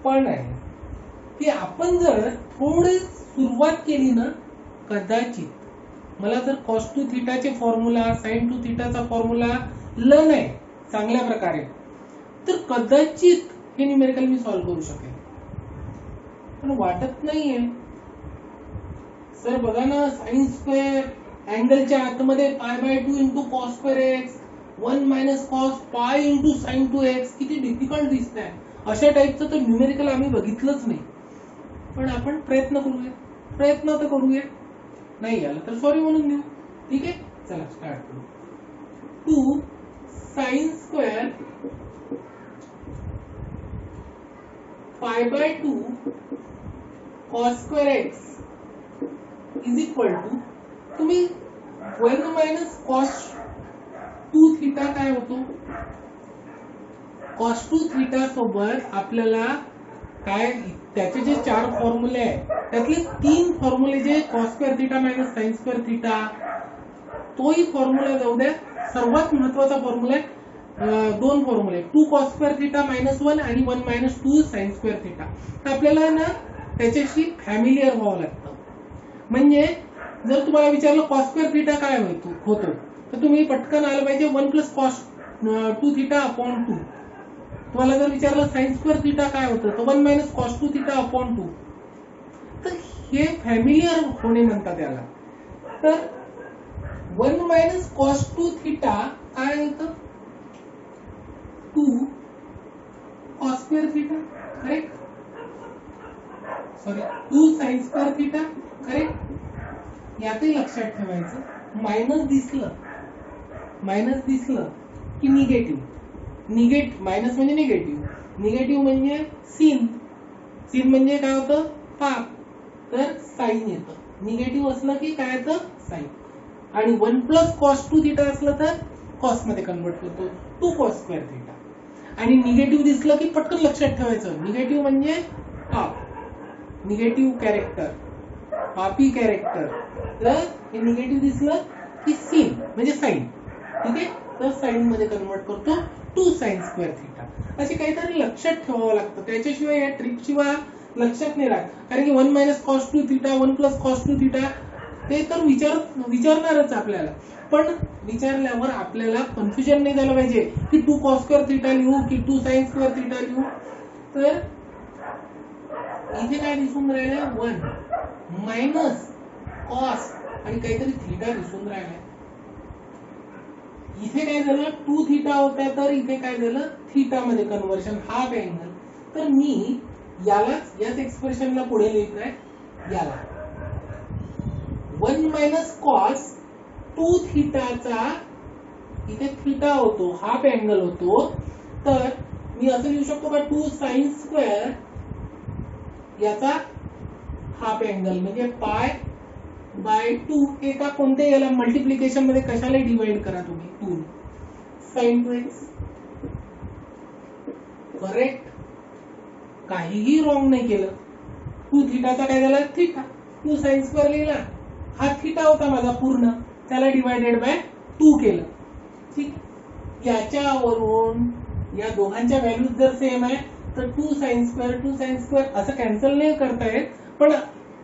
पण आहे की आपण जर थोडी सुरुवात केली ना, कदाचित मला जर कॉस टू थिटाचे फॉर्म्युला, साइन टू थिटाचा फॉर्म्युला लन आहे चांगल्या प्रकारे, तर कदाचित हे न्यूमेरिकल मी सॉल्व्ह करू शकेल. पण वाटत नाहीये. सर बघा ना, साइन स्क्वेअर अँगलच्या आतमध्ये π/2 into cos square x, 1 minus cos pi into sine two x, किती डिफिकल्ट दिसत आहे. अशा टाईपचं तर न्यूमेरिकल आम्ही बघितलंच नाही. पण आपण प्रयत्न तर करूया. नाही आलं तर सॉरी म्हणून देऊ. ठीक आहे, चला स्टार्ट करू. 2 sine square π/2 cos square x is equal to, तुम्ही 1 मायनस कॉस टू थिटा काय होतो, कॉस टू थिटा सोबत आपल्याला काय, त्याचे जे 4 फॉर्म्युले आहेत त्यातले 3 फॉर्म्युले जे cos square theta minus sine square theta, तोही फॉर्म्युला जाऊ द्या. सर्वात महत्वाचा फॉर्म्युला आहे 2 फॉर्म्युले, 2 कॉस स्क्वेअर थिटा मायनस 1 आणि 1 मायनस 2 साइन स्क्वेअर थिटा. तर आपल्याला ना त्याच्याशी फॅमिलियर व्हावं लागतं. म्हणजे जर तुम्हाला विचारलं कॉस स्क्वेअर थिटा काय होतो, तर तुम्ही पटकन आलं पाहिजे 1 प्लस कॉस 2 थिटा अपॉन 2. तुम्हाला जर विचारलं साइन स्क्वेअर थिटा काय होतं, तर 1 मायनस कॉस 2 थिटा अपॉन 2. तर हे फॅमिलियर होणे म्हणतात याला. तर 1 मायनस कॉस 2 थिटा काय होतं, 2 cos square theta, correct. Sorry 2 sine square theta, correct. यातही लक्षात ठेवायचं, मायनस दिसलं की निगेटिव्ह, मायनस म्हणजे निगेटिव्ह म्हणजे सीन म्हणजे काय होतं, पाप, तर साइन येतं. निगेटिव्ह असलं की काय येतं, साइन. आणि 1 प्लस कॉस 2 थिटा असलं तर कॉस मध्ये कन्वर्ट करतो, 2 कॉस स्क्वेअर थिटा. आणि निगेटिव्ह दिसलं की पटकन लक्षात ठेवायचं, निगेटिव्ह म्हणजे पाप, निगेटिव्ह कॅरेक्टर, पापी कॅरेक्टर. तर हे निगेटिव्ह दिसलं की सीन म्हणजे साइन. ठीक आहे, तर साइन मध्ये कन्वर्ट करतो 2 साइन स्क्वेअर थिटा. असे काहीतरी लक्षात ठेवावं लागतं, त्याच्याशिवाय या ट्रिक शिवाय लक्षात नाही राहत. कारण की 1 minus cos 2 theta, 1 plus cos 2 theta ते तर विचारणारच आपल्याला. पण विचारल्यावर आपल्याला कन्फ्युजन नाही झालं पाहिजे की 2 कॉस स्क्वेअर थिटा लिहू की 2 साइन स्क्वेअर थिटा लिहू. तर इथे काय दिसून राहिलं, 1 मायनस कॉस आणि काहीतरी थिटा दिसून राहिलाय. इथे काय झालं, 2 थिटा होता, तर इथे काय झालं, थिटा मध्ये कन्वर्शन, हाफ अँगल. तर मी याच एक्सप्रेशनला पुढे लिहित आहे, याला 1 मायनस कॉस 2 थिटाचा, इथे थिटा होतो, हाफ अँगल होतो, तर मी असं लिहू शकतो का 2 साइन स्क्वेअर याचा हाफ अँगल म्हणजे π/2. एका कोणत्या याला मल्टिप्लिकेशन मध्ये कशाला डिवाइड करा तुम्ही, 2 साइन 2x, करेक्ट. काहीही रॉंग नाही केलं. 2 थिटाचा काय झाला, थिटा. 2 साइन स्क्वेअर लिहिला, हा थिटा होता माझा पूर्ण, त्याला डिवायडेड बाय 2 केलं. ठीक, याच्यावरून या दोघांच्या व्हॅल्यूज जर सेम आहे तर 2 साइन स्क्वेअर असं कॅन्सल नाही करता येत, पण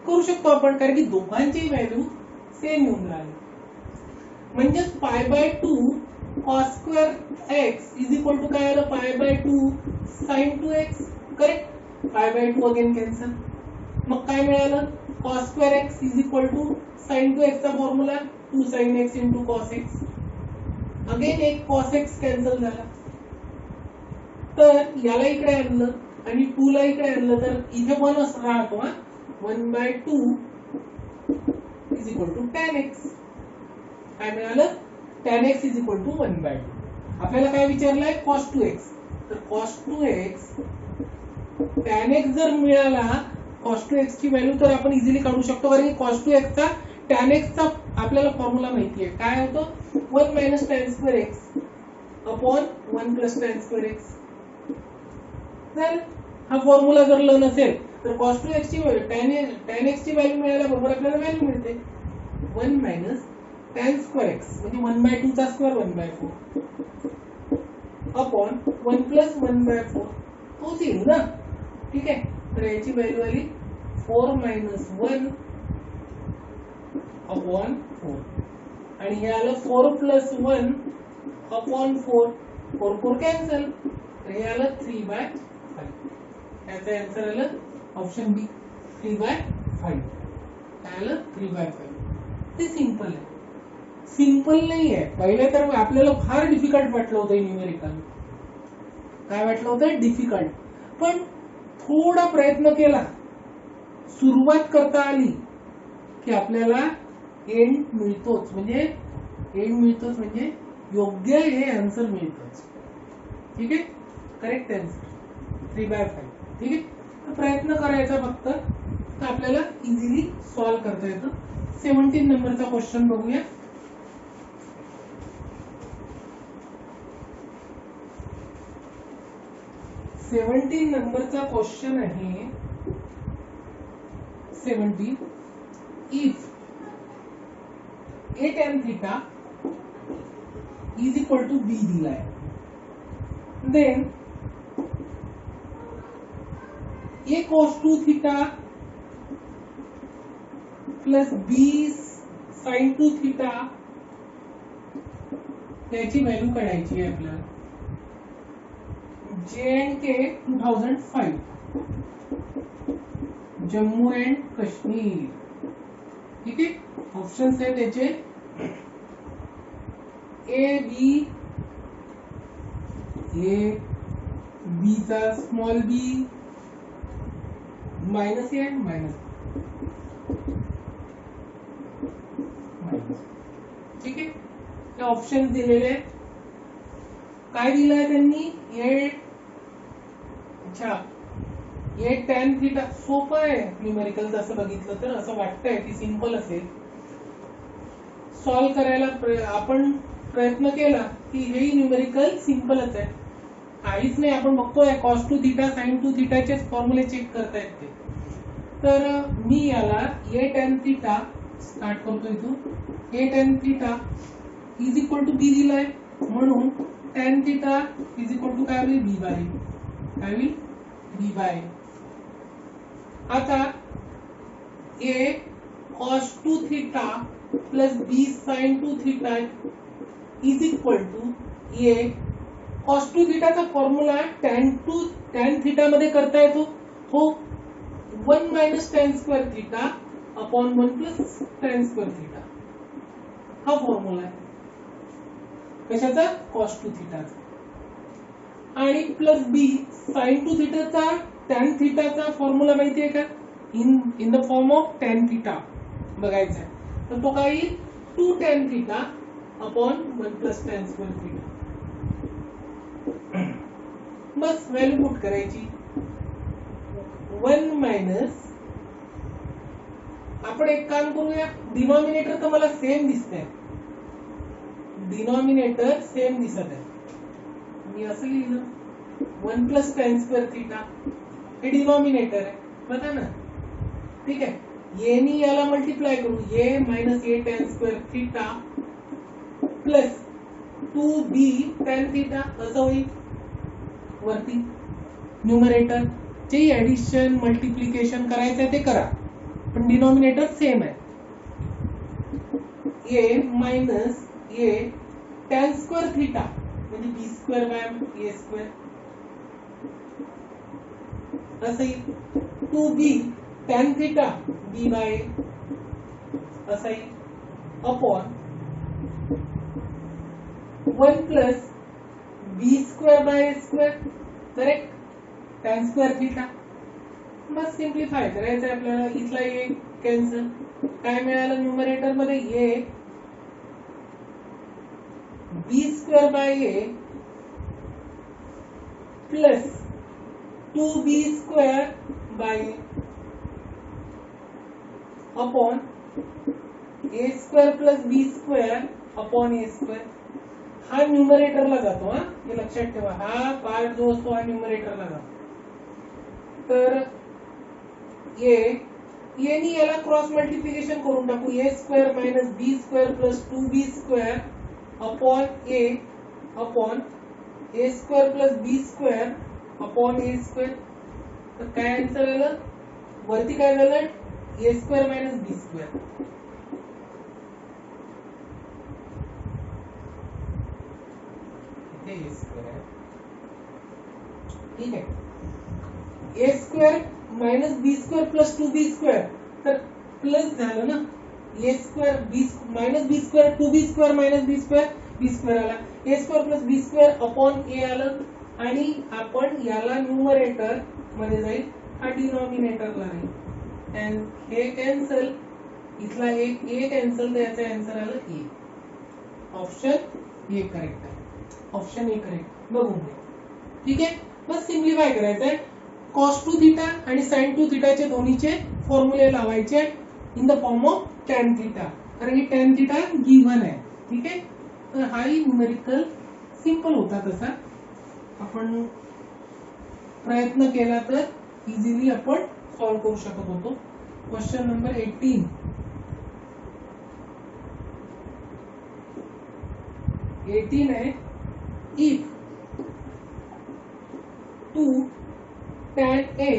करू शकतो आपण, कारण की दोघांची व्हॅल्यू सेम येऊन राहिली. म्हणजेच π/2 cos square x is equal to काय आलं, π/2 sign 2x, correct. π/2 again cancel. मग काय मिळालं, cos square x is equal to sine 2x चा formula 2 sine x into cos x. Again एक कॉस एक्स कॅन्सल झाला, तर याला इकडे आणलं आणि 2 ला इकडे आणलं तर इथे 1 राहतो. 1/2 is equal to tan x. काय मिळालं? tan x is equal to 1/2. आपल्याला काय विचारलंय? cos 2x. तर cos 2x tan x जर मिळाला cos 2x ची व्हॅल्यू तर आपण इझिली काढू शकतो, कारण cos 2x चा tan x चा आपल्याला फॉर्म्युला माहिती आहे. काय होतं? 1 - tan square x upon 1 + tan square x. तर हा फॉर्म्युला जर ल नसेल तर cos 2x ची tan x ची व्हॅल्यू मिळाल्या बरोबर आपल्याला व्हॅल्यू मिळते 1 - tan square x म्हणजे 1/2 चा स्क्वेअर 1/4 अपॉन 1 + 1/4 तोच येईल ना. ठीक आहे, तर याची व्हॅल्यू आली 4 - 1 अपॉन 4 आणि हे आलं 4 + 1 अपॉन 4. 4 4 कॅन्सल, तर हे आलं 3/5. याचा आन्सर आलं ऑप्शन बी 3/5. काय आलं? 3/5. ते सिंपल आहे. सिंपल नाही आहे. पहिले तर आपल्याला फार डिफिकल्ट वाटलं होतं न्यूमेरिकल. काय वाटलं होतं? डिफिकल्ट. पण थोडा प्रयत्न केला, सुरुवात करता आली की आपल्याला एंड मिळतोच. म्हणजे योग्य हे आन्सर मिळतोच. ठीक आहे, करेक्ट आन्सर 3/5. ठीक आहे, तर प्रयत्न करायचा फक्त, तर आपल्याला इझिली सॉल्व्ह करता येतं. 17 नंबरचा क्वेश्चन बघूया. 17 नंबरचा क्वेश्चन आहे 17. If a tan theta is equal to b दिलाय, then a cos 2 theta plus b sin 2 theta त्याची व्हॅल्यू काढायची आहे आपल्याला. J&K 2005 Jammu and Kashmir. ठीक आहे, ऑप्शन्स आहेत त्याचे ए बी चा स्मॉल बी मायनस ए मायनस. ठीक आहे, हे ऑप्शन दिलेले आहेत. काय दिलंय त्यांनी? ये tan थीटा. सोपं आहे न्यूमेरिकल. असं बघितलं तर असं वाटतंय की सिंपल असेल. सॉल्व्ह करायला आपण प्रयत्न केला की हेही न्यूमेरिकल सिंपलच आहे. काहीच नाही, आपण बघतोय cos 2 थीटा sin 2 थीटाचे फॉर्म्युले चेक करता येते. तर मी याला a tan थीटा स्टार्ट करतो इथून. a tan theta is equal to b दिलाय, म्हणून tan theta is equal to काय होईल? b by. काय होईल? b by. आता a cos 2 theta plus b sin 2 theta is equal to a cos 2 थीटाचा फॉर्म्युला tan थीटा मध्ये करता येतो. हो, 1 - tan square theta upon 1 + tan square theta हा फॉर्म्युला आहे. कशाचा? cos 2 थीटाचा. आणि प्लस b sin 2 थीटाचा tan थीटाचा फॉर्म्युला माहिती आहे का? In the form of tan theta बघायचा आहे. तर तो काय येईल? 2 tan theta upon 1 + tan square theta. बस व्हॅल्यू पुट करायची. 1 - आपण एक काम करूया, डिनॉमिनेटर तर मला सेम दिसतंय. डिनॉमिनेटर सेम दिसत आहे. मी असं लिहिलं 1 + tan स्क्वेअर थीटा. हे डिनॉमिनेटर आहे बघा ना. ठीक आहे, ये नी याला मल्टिप्लाय करू. a - a tan square theta plus 2b tan theta असं होईल. वरती न्यूमरेटर चे ऍडिशन मल्टिप्लिकेशन करायचं आहे ते करा, पण डिनॉमिनेटर सेम आहे. a - a tan square theta म्हणजे b² बाय a². असं येईल 2b tan theta b by असं येईल upon 1 plus b square by a square, correct, tan square theta. बस सिम्प्लिफाय करायचं आपल्याला. इथला ए कॅन्सल, काय मिळालं न्यूमरेटर मध्ये? A b square by a plus 2b square by a upon a square plus b square upon a square. हा न्यूमरेटरला जातो. हा हे लक्षात ठेवा, हा पार्ट जो असतो हा न्यूमरेटरला जातो. तर ए नी याला क्रॉस मल्टिप्लिकेशन करून टाकू. A square minus b square plus 2b square upon a square plus b square upon a square. तर काय आन्सर आलं? वरती काय झालं? A square minus b square. A square, ठीक आहे. A square minus b square plus 2b square, तर plus झालं ना. A square b minus b square 2b square minus b square, b square आला. A square plus b square upon ए आलं. आणि आपण याला न्यूमरेटर मध्ये जाईल, हा डिनॉमिनेटरला राहील. हे कॅन्सल, इथला एक ए कॅन्सल, तर याचा आन्सर आलं ए. ऑप्शन ए करेक्ट आहे. ऑप्शन ए करेक्ट बघून घ्या. ठीक आहे, बस सिम्प्लिफाय करायचंय. कॉस टू थिटा आणि साइन टू थिटाचे दोन्हीचे फॉर्म्युले लावायचे in the form of tan theta, कारण की टॅन थिटा गिव्हन आहे. ठीक आहे, तर हाही न्यूमेरिकल सिंपल होता. तसा आपण प्रयत्न केला तर इझिली आपण सॉल्व्ह करू शकत होतो. Question number 18. आहे, if 2 tan A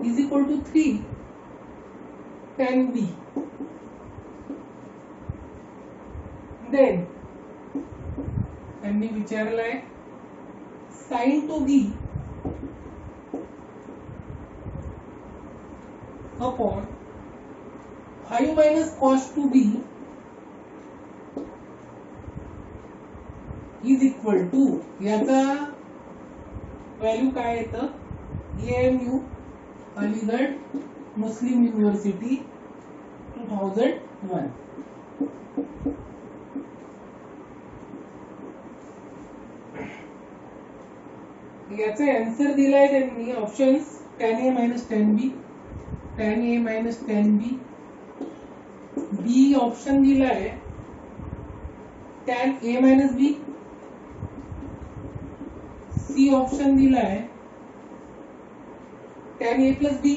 is equal to 3 tan B, then त्यांनी विचारलंय sin to B upon 5 minus cos to B is equal to, याचा व्हॅल्यू काय येतं? AMU अलीगढ मुस्लिम युनिव्हर्सिटी 2001. याचा आन्सर दिलाय त्यांनी options tan A minus tan B, tan A minus tan B. B option दिलाय tan A minus B. C option दिलाय tan A plus B.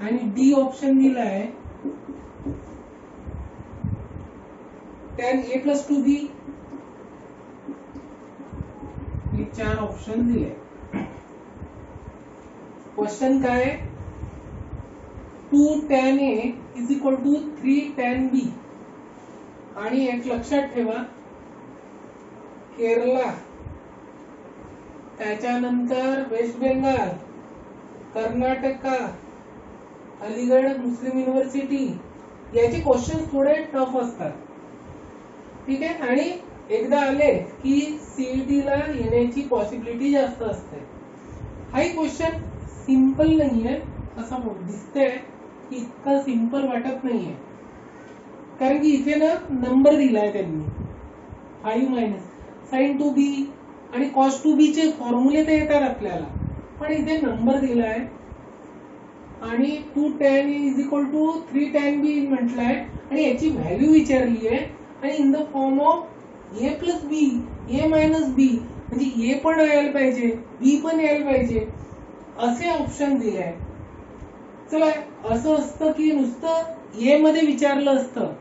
आणि D option दिलाय tan A plus 2B. हे 4 option दिले. Question काय आहे? 2 tan A is equal to 3 tan B. आणि एक लक्षात ठेवा, केरला, त्याच्यानंतर वेस्ट बेंगाल, कर्नाटका, अलीगढ मुस्लिम युनिव्हर्सिटी, याचे क्वेश्चन थोडे टफ असतात. ठीक आहे, आणि एकदा आले की सीईटी ला येण्याची पॉसिबिलिटी जास्त असते. हाही क्वेश्चन सिंपल नाहीये असं दिसतंय, इतकं सिंपल वाटत नाहीये, कारण की इथे ना नंबर दिलाय त्यांनी 5 मायनस साइन टू बी आणि कॉस टू बी चे फॉर्म्युले तर येतात आपल्याला, पण इथे नंबर दिलाय आणि 2 tan A is equal to 3 tan B म्हटलंय आणि याची व्हॅल्यू विचारली आहे आणि in the form of A plus b, A minus b, म्हणजे A पण यायला पाहिजे, B पण यायला पाहिजे, असे ऑप्शन दिले आहे. चला, असं असतं की नुसतं A मध्ये विचारलं असतं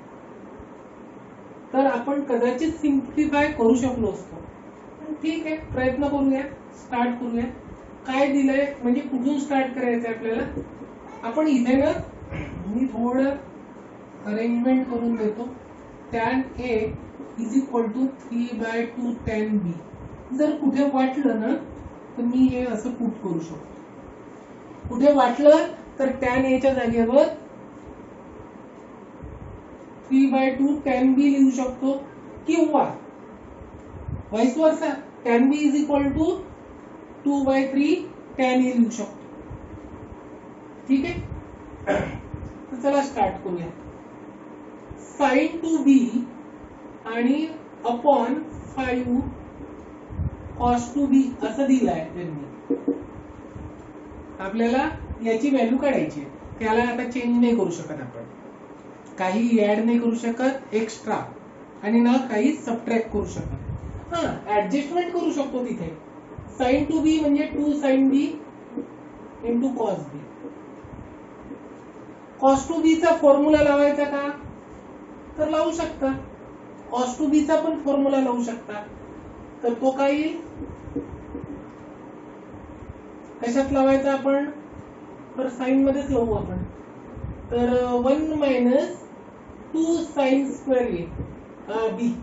तर आपण कदाचित सिम्प्लिफाय करू शकलो असतो. ठीक आहे, प्रयत्न करूया, स्टार्ट करूया. काय दिलंय म्हणजे कुठून स्टार्ट करायचं आपल्याला? आपण इथे ना मी थोडं अरेंजमेंट करून देतो. tan A is equal to 3/2 tan B. जर कुठे वाटलं ना तर मी हे असं पुट करू शकतो. कुठे वाटलं तर tan A च्या जागेवर 3/2 tan b लिहू शकतो, किंवा vice versa tan b is equal to 2/3 tan a लिहू शकतो. ठीक आहे, तर चला स्टार्ट करूया. sin 2b आणि अपॉन 5 cos 2b असं दिलंय त्यांनी. आपल्याला याची व्हॅल्यू काढायची आहे. त्याला आता चेंज नाही करू शकत आपण, काही ऍड नाही करू शकत एक्स्ट्रा, आणि ना काही सबट्रॅक्ट करू शकत. ऍडजस्टमेंट करू शकतो तिथे. sin 2b म्हणजे 2 sin b into cos b. cos 2b चा फॉर्म्युला लावायचा का, तर लावू शकता. cos 2b चा पण फॉर्म्युला लावू शकता. तर तो काय येईल, कशात लावायचा आपण, तर साइन मध्येच लावू आपण. तर 1 मायनस 2 साइन स्क्वेअर बी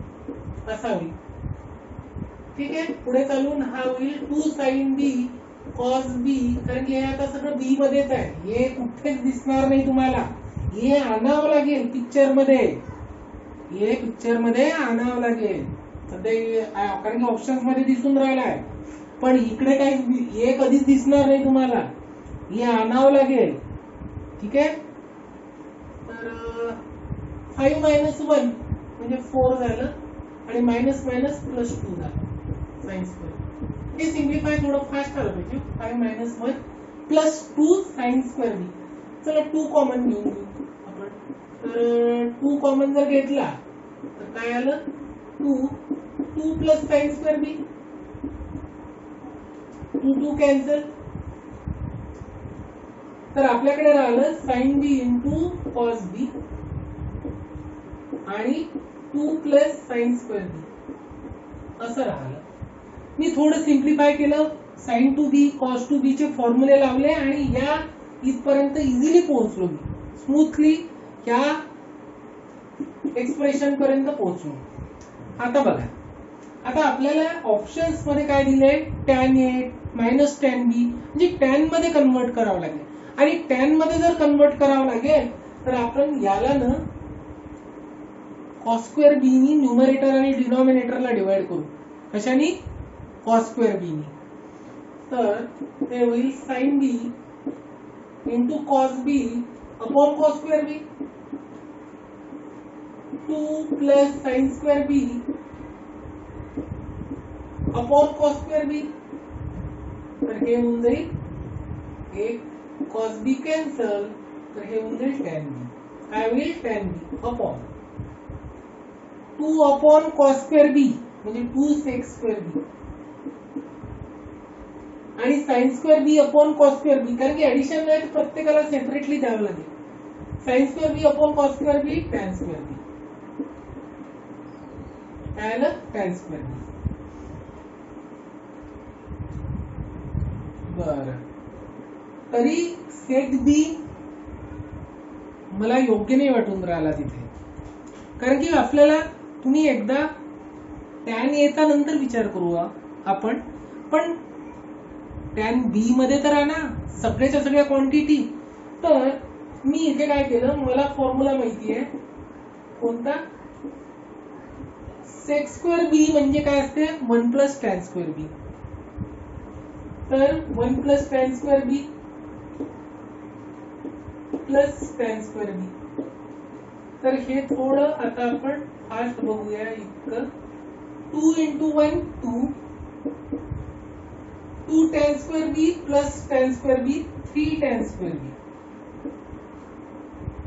असा होईल. ठीक आहे, पुढे चालून हा होईल 2 साइन बी कॉस बी, कारण की हे आता सगळं बी मध्येच आहे. हे कुठेच दिसणार नाही तुम्हाला, हे आणावं लागेल पिक्चर मध्ये, हे पिक्चर मध्ये आणावं लागेल. सध्या कारण की ऑप्शन्स मध्ये दिसून राहिलाय, पण इकडे काही हे कधीच दिसणार नाही तुम्हाला, हे आणावं लागेल. ठीक आहे, तर 5 मायनस 1 म्हणजे 4 झालं, आणि मायनस मायनस प्लस 2 झालं साइन स्क्वेअर. हे सिम्प्लिफाय थोडं फास्ट झालं पाहिजे. 5 मायनस 1 प्लस 2 साइन स्क्वेअर बी. चला 2 कॉमन घेऊन घेऊ आपण. तर 2 कॉमन जर घेतला तर काय आलं, 2 प्लस साइन स्क्वेअर बी, 2 कॅन्सल. तर आपल्याकडे राहिलं साइन बी इंटू कॉस बी आणि 2 प्लस साइन स्क्वेअर बी असं राहिलं. मी थोडं सिम्प्लिफाय केलं, साइन 2b कॉस 2b चे फॉर्म्युले लावले, आणि या इथपर्यंत इझिली पोहोचलो मी, स्मूथली या एक्सप्रेशन पर्यंत पोहोचलो. आता बघा, आता आपल्याला ऑप्शन्स मध्ये काय दिलंय, tan a minus tan b, म्हणजे tan मध्ये कन्वर्ट करावं लागेल. आणि tan मध्ये जर कन्वर्ट करावं लागेल तर आपण याला ना cos स्क्वेअर b नी न्यूमरेटर आणि डिनॉमिनेटरला डिवाइड करू. कशाने, cos स्क्वेअर b नी. तर ते होईल sin b into cos b upon cos square b, 2 plus sine square b upon cos square b. तर हे होऊन जाईल, एक cos b कॅन्सल, तर हे होऊन जाईल tan b. काय होईल, tan b upon 2 upon cos square b म्हणजे 2 sec स्क्वेअर b, आणि sin square b upon cos square b, कारण की ऍडिशन आहे प्रत्येकाला सेपरेटली द्यावं लागेल. sin square b upon cos square b tan square b. काय आलं, tan स्क्वेअर b. बर, तरी सेट बी मला योग्य नाही वाटून राहिला तिथे, कारण की आपल्याला तुम्ही एकदा tan येता नंतर विचार करू आपण, पण tan बी मध्ये तर आहे ना सगळ्याच्या सगळ्या क्वांटिटी. तर मी इथे काय केलं, मला फॉर्म्युला माहिती आहे कोणता, sec स्क्वेअर बी म्हणजे काय असते, 1 प्लस tan स्क्वेअर बी. तर 1 प्लस tan स्क्वेअर बी प्लस tan स्क्वेअर बी. तर हे थोडं आता आपण फास्ट बघूया. इतकं 2 इंटू 1 2 tan स्क्वेअर बी प्लस tan स्क्वेअर बी 3 tan स्क्वेअर बी.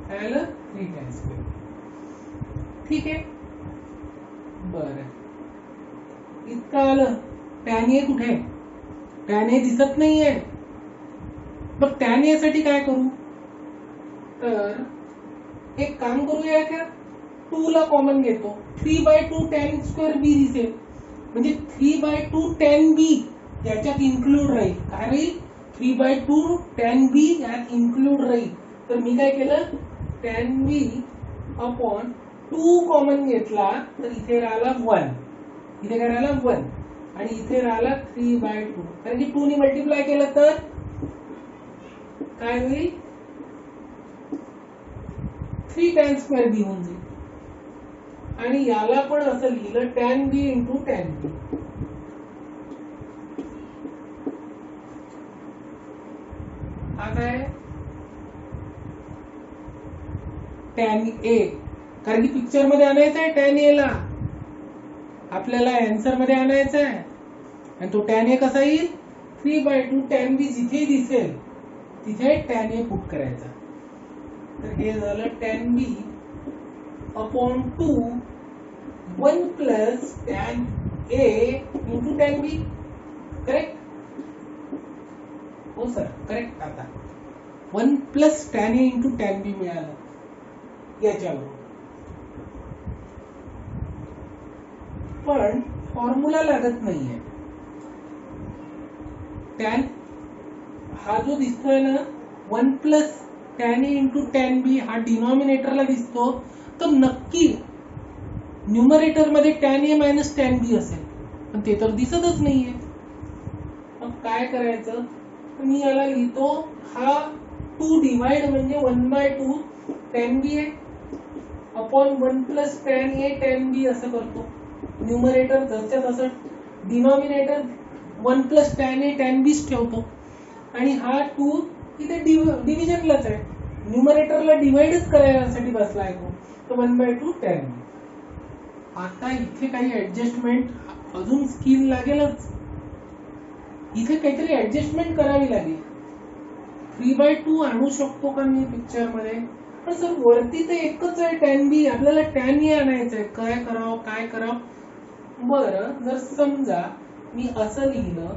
काय आलं, 3 tan स्क्वेअर बी. ठीक आहे, बरं इतकं आलं. tan a कुठे आहे, tan a दिसत नाहीये. मग tan a साठी काय करू, तर एक काम करूया का, 2 ला कॉमन घेतो, 3/2 tan स्क्वेअर बी दिसेल, म्हणजे 3/2 tan b याच्यात इन्क्लूड राहील. काय राहील, 3/2 tan b यात इन्क्लूड राहील. तर मी काय केलं, tan b अपॉन 2 कॉमन घेतला, तर इथे राहिला 1, इथे काय राहिला 1, आणि इथे राहिला 3/2, कारण की 2 ने मल्टिप्लाय केलं तर काय होईल, 3 tan स्क्वेअर बी होऊन जाईल. आणि याला पण असं लिहिलं tan b into tan b. हा काय tan a, कारण की पिक्चर मध्ये आणायचं आहे tan a ला, आपल्याला आन्सर मध्ये आणायचं आहे. आणि तो tan a कसा येईल, 3/2 tan b जिथे दिसेल तिथे tan a पुट करायचा. तर हे झालं tan b upon 2 1 plus tan a into tan b. Correct हो सर, करेक्ट. आता 1 plus tan a into tan b मिळालं याच्यावर. पण फॉर्म्युला लागत नाहीये. tan हा जो दिसतोय ना 1 plus tan a into tan b हा डिनॉमिनेटरला दिसतो, तर नक्की न्यूमरेटर मध्ये tan a minus tan b असेल, पण ते तर दिसतच नाहीये. मग काय करायचं, मी याला लिहितो, हा 2 डिवाइड म्हणजे 1/2 tan b आहे upon 1 plus tan a tan b असं करतो. न्यूमरेटर जसच्या तसं, denominator 1 plus tan a tan b ठेवतो. आणि हा 2 इथे डिव्हिजनलाच आहे, न्यूमरेटरला डिवाइडच करायसाठी बसला आहे तो, तर 1/2 tan b. आता इथे काही ऍडजस्टमेंट, अजून स्किल लागेलच, इथे काहीतरी ऍडजस्टमेंट करावी लागेल. 3/2 आणू शकतो का मी पिक्चर मध्ये, पण सर वरती तर एकच आहे tan b, आपल्याला tan a आणायचं आहे. काय करावं. बरं, जर समजा मी असं लिहिलं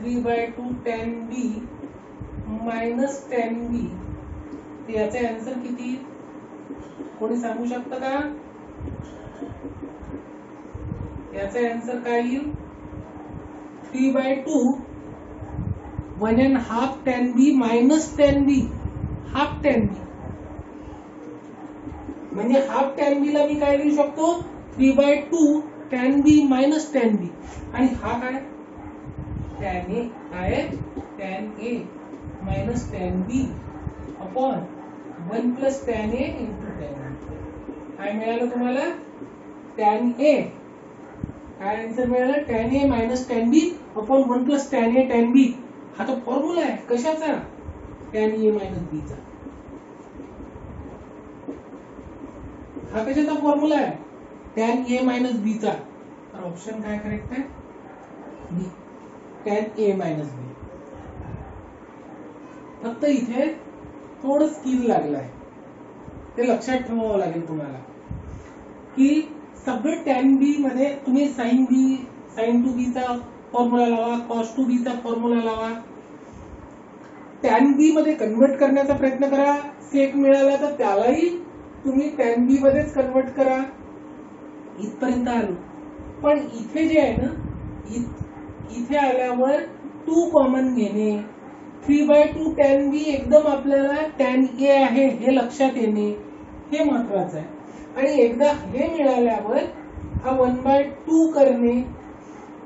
3/2 tan b minus tan b, तर याचा आन्सर किती, कोणी सांगू शकतं का? याचा आन्सर काय येईल, 3/2 1.5 tan b minus tan b, half tan b. म्हणजे हाफ tan b ला मी काय लिहू शकतो, 3/2 tan b minus tan b. आणि हा काय tan a आहे, tan a minus tan b upon 1 plus tan a into tan b. काय मिळालं तुम्हाला, tan a, काय आन्सर मिळाला, tan a minus tan b upon 1 plus tan a tan b. हा तो फॉर्म्युला आहे कशाचा, tan a मायनस b चा. हा कशाचा फॉर्म्युला आहे, tan a मायनस b चा. तर ऑप्शन काय करेक्ट आहे, बी, tan a मायनस b. फक्त इथे थोडं स्किल लागलंय, ते लक्षात ठेवावं लागेल तुम्हाला, की सगळं tan b मध्ये तुम्ही sin b sin 2b चा फॉर्म्युला लावा, cos 2b चा फॉर्म्युला लावा, tan b मध्ये कन्वर्ट करण्याचा प्रयत्न करा. सेक मिळाला तर त्यालाही तुम्ही tan b मध्येच कन्वर्ट करा. इथपर्यंत आलो. पण इथे जे आहे ना, इथे आल्यावर 2 कॉमन घेणे, 3/2 tan b एकदम आपल्याला tan a आहे हे लक्षात येणे, हे महत्वाचं आहे. आणि एकदा हे मिळाल्यावर हा 1/2 करणे,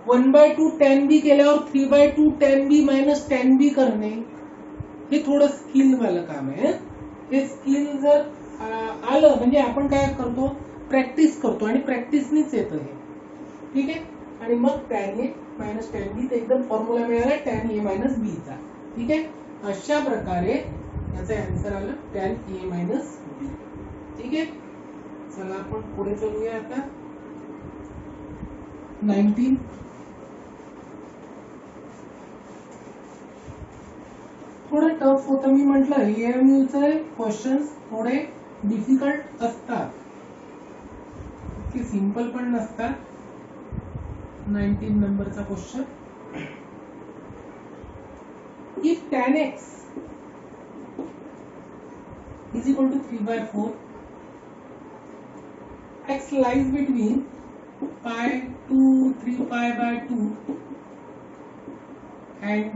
1/2 tan b केल्यावर 3/2 tan b minus tan b करणे, हे थोडं स्किल वालं काम आहे. हे स्किल जर आलं म्हणजे आपण काय करतो, प्रॅक्टिस करतो, आणि प्रॅक्टिसनीच येतं हे. ठीक आहे. आणि मग tan a minus tan b एकदम फॉर्म्युला मिळाला tan a मायनस b चा. ठीक आहे. अशा प्रकारे याचा आन्सर आलं tan a मायनस b. ठीक आहे. चला आपण पुढे चलूया आता. 19 थोडं टफ होतं, मी म्हटलं AMU चे क्वेश्चन्स थोडे डिफिकल्ट असतात, इतके सिंपल पण नसतात. 19 नंबरचा question, if tan x is equal to 3/4, x lies between pi 2 3 pi/2 and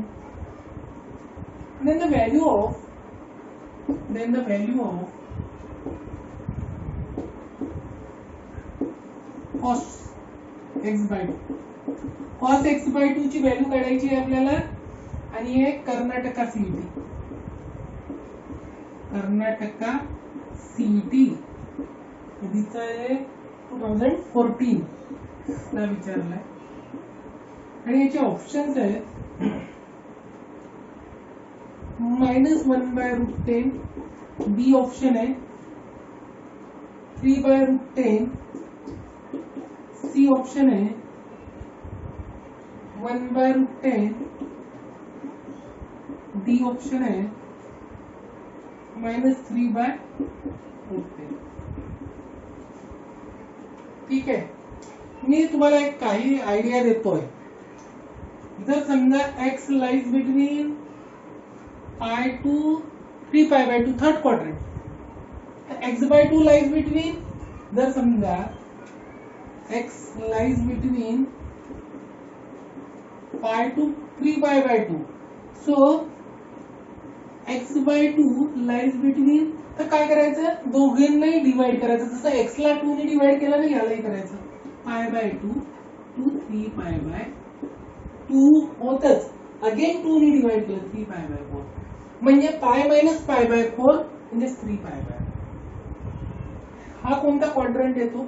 then the value of cos x/2. cos x/2 ची व्हॅल्यू काढायची आहे आपल्याला, आणि हे कर्नाटका सीईटी कधीचा आहे, 2014 ला विचारलाय आणि याचे ऑप्शन्स आहेत -1/√10, बी ऑप्शन आहे 3/√10, सी ऑप्शन आहे 1/√10, डी ऑप्शन आहे -3/√10. ठीक आहे, मी तुम्हाला एक काही आयडिया देतोय. जर समजा x lies between pi to 3π/2 third quadrant, x/2 lies between, जर समजा x lies between pi to 3π/2, so x/2 lies between, तर काय करायचं, दोघांनाही डिवाइड करायचं. जसं x ला 2 ने डिवाइड केलं ना, यालाही करायचं π/2 टू 3π/2 होतच. अगेन 2 ने डिवाइड केलं 3π/4, म्हणजे पाय मायनस π/4 म्हणजे 3π/4. हा कोणता क्वाड्रंट येतो,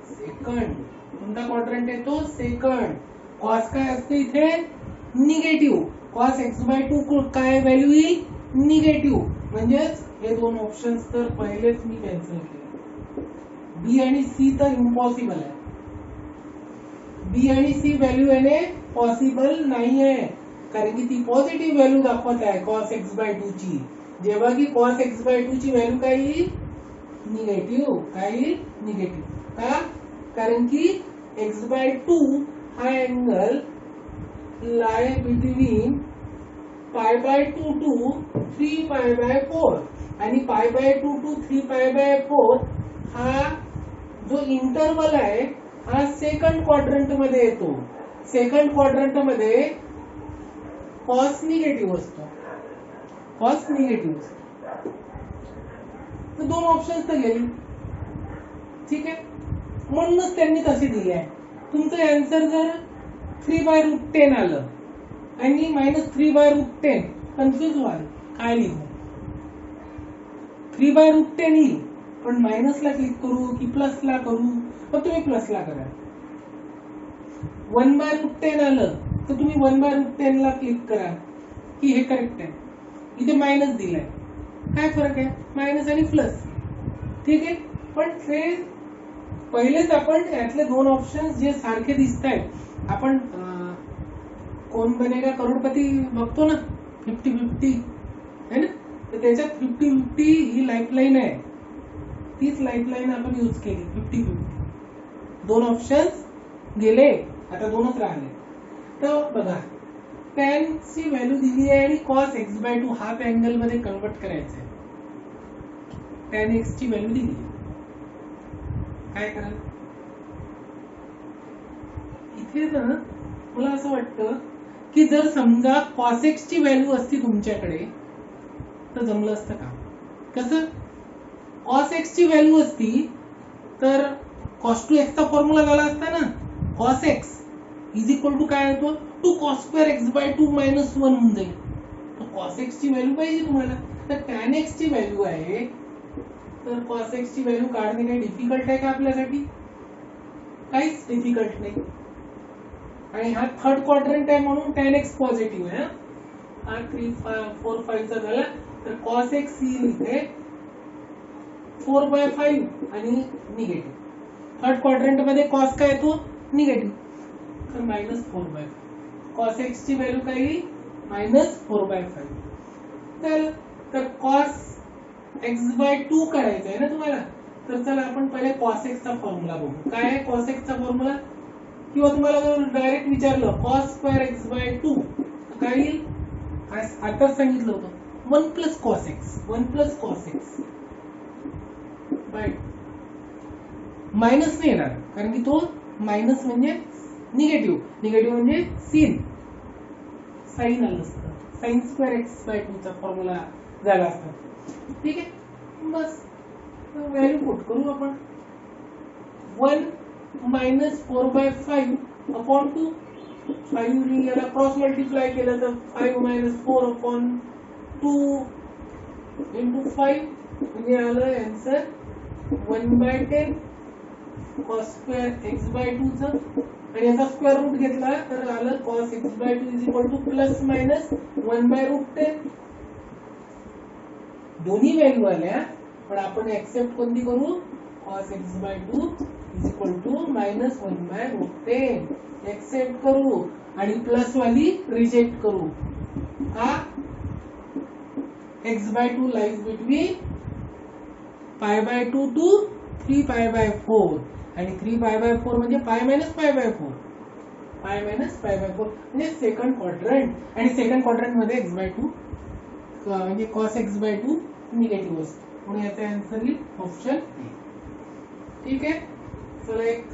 सेकंड. कोणता क्वाड्रंट येतो, सेकंड. कॉस काय असते इथे, निगेटिव्ह. कॉस x/2 काय व्हॅल्यू येईल, निगेटिव्ह. म्हणजेच हे दोन ऑप्शन्स तर पहिलेच मी कॅन्सल केले. बी आणि सी तर इम्पॉसिबल आहे. बी आणि सी व्हॅल्यू येणे पॉसिबल नाहीये, कारण की ती पॉझिटिव्ह व्हॅल्यू दाखवत आहे cos x/2 ची. जेव्हा की cos x/2 ची व्हॅल्यू काय येईल, निगेटिव्ह. काय येईल, निगेटिव्ह. का, कारण की x/2 हा अँगल lie between π/2 to 3π/4 आणि π/2 to 3π/4 हा जो इंटरवल आहे हा सेकंड क्वाड्रंट मध्ये येतो. सेकंड क्वाड्रंट मध्ये कॉस निगेटिव्ह असतो. कॉस निगेटिव्ह असतो. तर दोन ऑप्शन्स तर गेली. ठीक आहे, म्हणूनच त्यांनी तशी दिली आहे. तुमचं आन्सर जर 3/√10 आलं आणि -3/√10, कन्फ्युज व्हाल काय लिहू. 3/√10 येईल, पण मायनसला क्लिक करू की प्लसला करू, तर तुम्ही प्लसला करा. 1/√10 आलं तर तुम्ही 1/√10 ला क्लिक करा की हे करेक्ट आहे. इथे मायनस दिलाय, काय फरक आहे, मायनस आणि प्लस. ठीक आहे, पण हे पहिलेच आपण यातले दोन ऑप्शन्स जे सारखे दिसत आहेत, आपण कोण बनेगा करोडपती बघतो ना, 50-50 है ना, तर त्याच्यात 50-50 ही लाईफलाईन आहे. तीच लाईफलाईन आपण यूज केली. 50-50 दोन ऑप्शन्स गेले, आता दोनच राहिले. तर बघा, tan ची व्हॅल्यू दिली आहे आणि cos x/2 हाफ अँगल मध्ये कन्वर्ट करायचं आहे. tan x ची व्हॅल्यू दिली, काय कराल इथे. तर मला असं वाटतं की जर समजा cos x ची व्हॅल्यू असती तुमच्याकडे तर जमलं असतं का. कसं, cos x ची व्हॅल्यू असती तर cos 2x चा फॉर्म्युला झाला असता ना. cos x is equal to काय येतो, 2 cos square x/2 -1 होऊन जाईल. तर cos x ची व्हॅल्यू पाहिजे तुम्हाला, तर tan x ची व्हॅल्यू आहे. तर cos x ची व्हॅल्यू काढणे काही डिफिकल्ट आहे का आपल्यासाठी, काहीच डिफिकल्ट नाही. आणि हा थर्ड क्वाड्रंट आहे म्हणून tan x पॉझिटिव्ह आहे. हा 3, 4, 5 चा झाला, तर cos x येईल इथे 4/5 आणि निगेटिव्ह. थर्ड क्वाड्रंट मध्ये cos काय येतो, निगेटिव्ह, तर -4/5. cos x ची व्हॅल्यू काय येईल, -4/5. तर cos x/2 करायचं आहे ना तुम्हाला. तर चला आपण पहिले cos x चा फॉर्म्युला बघू. काय आहे cos x चा फॉर्म्युला, किंवा तुम्हाला जर डायरेक्ट विचारलं cos square x/2 काय येईल, आताच सांगितलं होतं 1 + cos x. 1 + cos x bye minus नाही येणार, कारण की तो मायनस म्हणजे निगेटिव्ह, निगेटिव्ह म्हणजे साइन आलं असतं. sin square x/2 चा फॉर्म्युला झाला असता. ठीक आहे, बस व्हॅल्यू पुट करू आपण. 1 - 4/5 अपॉन 2. 5 ने याला क्रॉस मल्टिप्लाय केलं तर 5 - 4/2 × 5 म्हणजे आलं answer 1/10. Cos square x by 2 च आणि याचा स्क्वेअर रूट घेतला तर आलं cos x by 2 is equal to plus minus 1 by root 10. दोन्ही व्हॅल्यू आल्या पण आपण एक्सेप्ट कोणती करू cos x by 2 is equal to minus 1 by root 10 accept करू आणि प्लस वाली रिजेक्ट करू. का x by 2 lies between pi by 2 to 3 pi by 4 आणि 3 पाय बाय 4 म्हणजे pi minus pi by 4 pi minus pi by 4 म्हणजे second quadrant आणि second quadrant मध्ये एक्स बाय 2 म्हणजे कॉस एक्स बाय 2 निगेटिव्ह असतो म्हणून याचा आन्सर येईल ऑप्शन ए. ठीक आहे. चला एक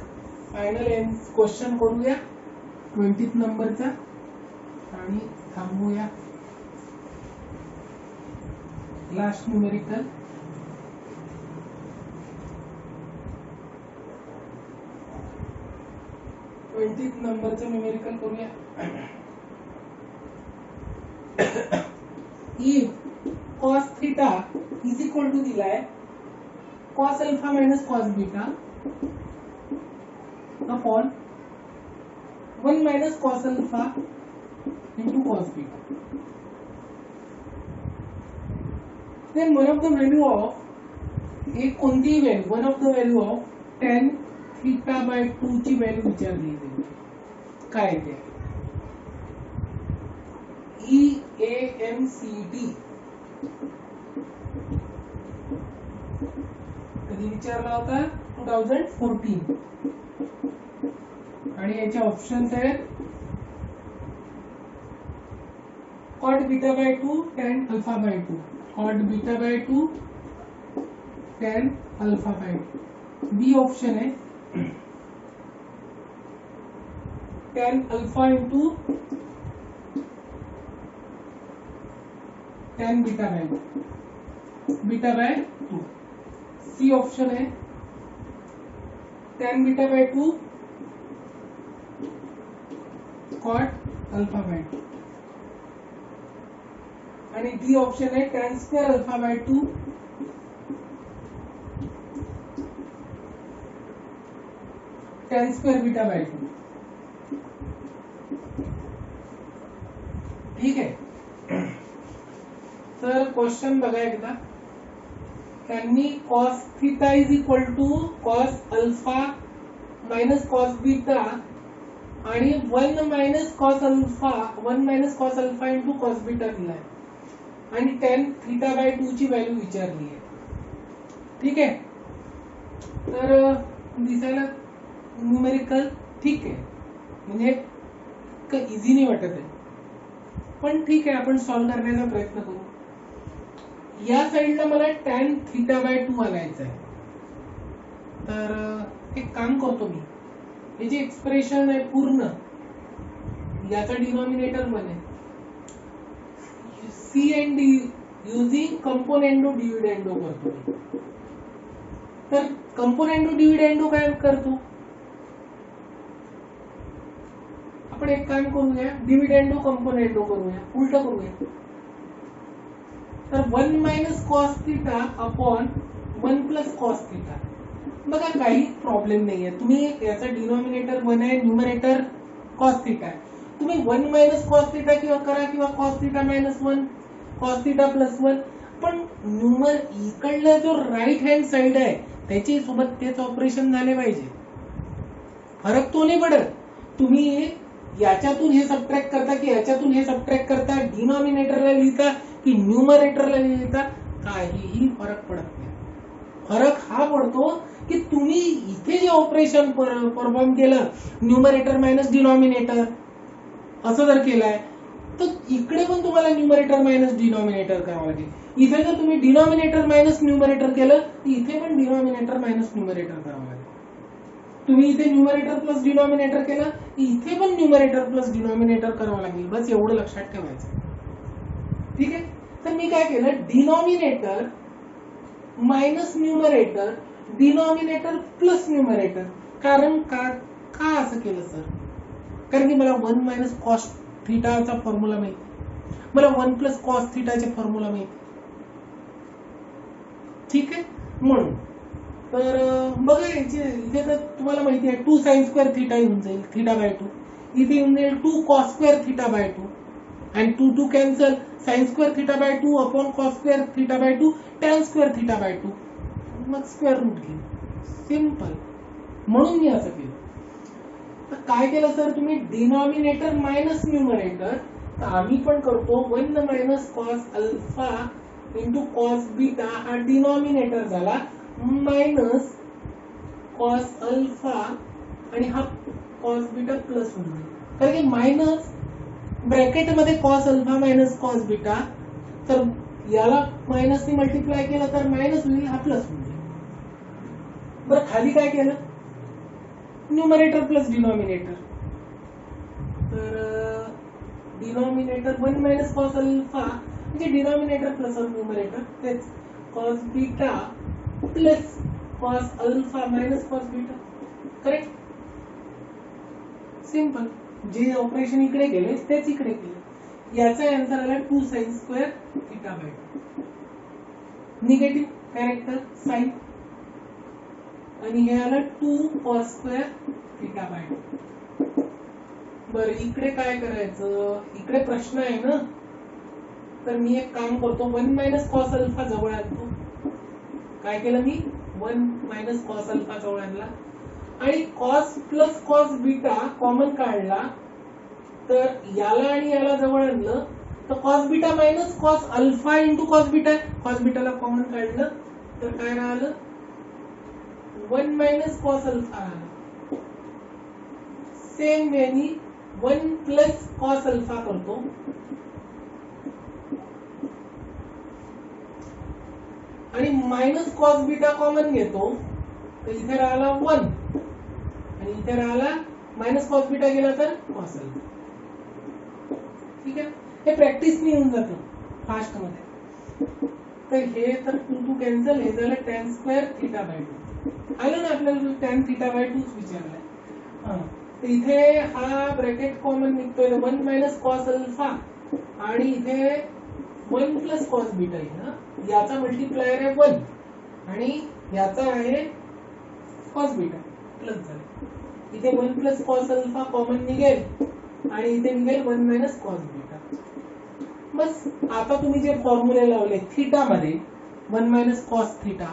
फायनल क्वेश्चन करूया 20th नंबरचा आणि थांबूया. लास्ट न्यूमेरिकल 20th नंबरचं न्यूमेरिकल करूया. If cos theta is equal to दिलाय cos alpha minus cos beta upon 1 minus cos alpha into cos beta. Then one of the value of एक कोणतीही व्हॅल्यू one of the value of tan theta by 2 ची value विचारली गेली. काय ते EAMCD कधी विचारला होता 2014 आणि याचे ऑप्शन्स आहेत cot beta by 2 tan alpha by 2 cot beta by 2 tan alpha by 2. B option है tan alpha into tan beta by 2. C option है tan beta by 2 cot alpha by 2 आणि डी ऑप्शन है tan square alpha by 2 tan square beta by 2. ठीक आहे. तर question बघा एकदा. त्यांनी cos theta is equal to cos alpha minus cos beta आणि 1 minus cos alpha into cos beta दिलाय आणि tan थीटा बाय 2 ची व्हॅल्यू विचारली आहे. ठीक आहे. तर दिसायला न्यूमेरिकल ठीक आहे म्हणजे इझी नाही वाटत आहे पण ठीक आहे आपण सॉल्व्ह करण्याचा प्रयत्न करू. या साइडला मला tan थीटा बाय 2 आणायचं आहे. तर एक काम करतो मी हे जे एक्सप्रेशन आहे पूर्ण याचा डिनॉमिनेटर बनेल c and d using componendo dividendo करतो. तर कंपोनेंडो डिव्हिडेंडो काय करतो आपण एक काम करूया डिव्हिडेंडो कंपोनेंडो करूया उलट करूया. तर 1 minus cos theta upon 1 plus cos theta. बघा काही प्रॉब्लेम नाहीये. तुम्ही याचा डिनॉमिनेटर 1 आहे न्यूमरेटर कॉस थीटा आहे. तुम्ही 1 मायनस कॉस थीटा किंवा करा किंवा cos theta minus 1 cos theta plus 1 पण न्यूमर इकडला जो राईट हँड साइड आहे त्याच्या सोबत तेच ऑपरेशन झाले पाहिजे. फरक तो नाही पडत. तुम्ही याच्यातून हे सबट्रॅक्ट करता की याच्यातून हे सबट्रॅक्ट करता डिनॉमिनेटरला लिहिता की न्यूमरेटरला लिहिता काहीही फरक पडत नाही. फरक हा पडतो की तुम्ही इथे जे ऑपरेशन परफॉर्म केलं न्यूमरेटर मायनस डिनॉमिनेटर असं जर केलंय तर इकडे पण तुम्हाला न्यूमरेटर मायनस डिनॉमिनेटर करावं लागेल. इथे जर तुम्ही डिनॉमिनेटर मायनस न्यूमरेटर केलं तर इथे पण डिनॉमिनेटर मायनस न्यूमरेटर करावं लागेल. तुम्ही इथे न्यूमरेटर प्लस डिनॉमिनेटर केलं इथे पण न्यूमरेटर प्लस डिनॉमिनेटर करावं लागेल. बस एवढं लक्षात ठेवायचं. ठीक आहे. तर मी काय केलं denominator minus numerator denominator plus numerator. कारण का असं केलं सर कारण की मला 1 मायनस कॉस थीटाचा फॉर्म्युला माहिती मला 1 प्लस कॉस थीटाचे फॉर्म्युला माहिती. ठीक आहे. म्हणून तर बघा इथे तर तुम्हाला माहिती आहे 2 sin स्क्वेअर थिटा येऊन जाईल, θ/2. इथे येऊन जाईल 2 cos स्क्वेअर θ/2 आणि 2 cancel, sin square θ/2 upon cos square θ/2 tan square θ/2. मग स्क्वेअर रूट घेऊ, सिंपल. म्हणून मी असं केलं. तर काय केलं सर तुम्ही, डिनॉमिनेटर मायनस न्यूमरेटर. तर आम्ही पण करतो 1 minus cos alpha into cos beta, हा डिनॉमिनेटर झाला, मायनस कॉस अल्फा आणि हा कॉस बीटा प्लस होऊन जाईल. कारण की मायनस ब्रॅकेट मध्ये cos alpha minus cos beta, तर याला मायनसने मल्टिप्लाय केलं तर मायनस होईल, हा प्लस होईल. बरं खाली काय केलं, न्यूमरेटर प्लस डिनॉमिनेटर. तर डिनॉमिनेटर 1 मायनस कॉस अल्फा म्हणजे डिनॉमिनेटर प्लस न्यूमरेटर, तेच cos beta plus cos alpha minus cos beta. Correct, simple. जे ऑपरेशन इकडे केले तेच इकडे केले. याचा आन्सर आला 2 sin square θ/2. Negative character sign आणि हे आलं 2 cos स्क्वेअर θ/2. बरं इकडे काय करायचं, इकडे प्रश्न आहे ना. तर मी एक काम करतो, 1 मायनस कॉस अल्फा जवळ आणतो. काय केलं मी, 1 मायनस कॉस अल्फा जवळ आणला आणि cos plus cos beta common काढला. तर याला आणि याला जवळ आणलं तर cos beta minus cos alpha into cos beta, cos बीटाला कॉमन काढलं तर काय राहिलं, 1 मायनस कॉस अल्फा राहिलं. सेम वेनी 1 प्लस कॉस अल्फा करतो आणि मायनस कॉस बीटा कॉमन घेतो. तर इथे राहिला 1 आणि इथे राहिला मायनस कॉस बीटा गेला तर कॉस अल्फा. ठीक आहे, हे प्रॅक्टिस नाही होऊन जातं फास्ट मध्ये. तर हे तर 2 कॅन्सल, हे झालं tan स्क्वेअर θ/2. आलं ना आपल्याला, tan θ/2 विचारलाय. तर इथे हा ब्रॅकेट कॉमन निघतोय, 1 मायनस कॉस अल्फा आणि इथे 1 प्लस कॉस बीटा आहे. याचा मल्टिप्लायर आहे 1 आणि याचा आहे कॉस बीटा, प्लस झाले. इथे 1 प्लस कॉस अल्फा कॉमन निघेल आणि इथे निघेल 1 मायनस कॉस बीटा. बस आता तुम्ही जे फॉर्म्युले लावले थीटा मध्ये, 1 minus cos theta,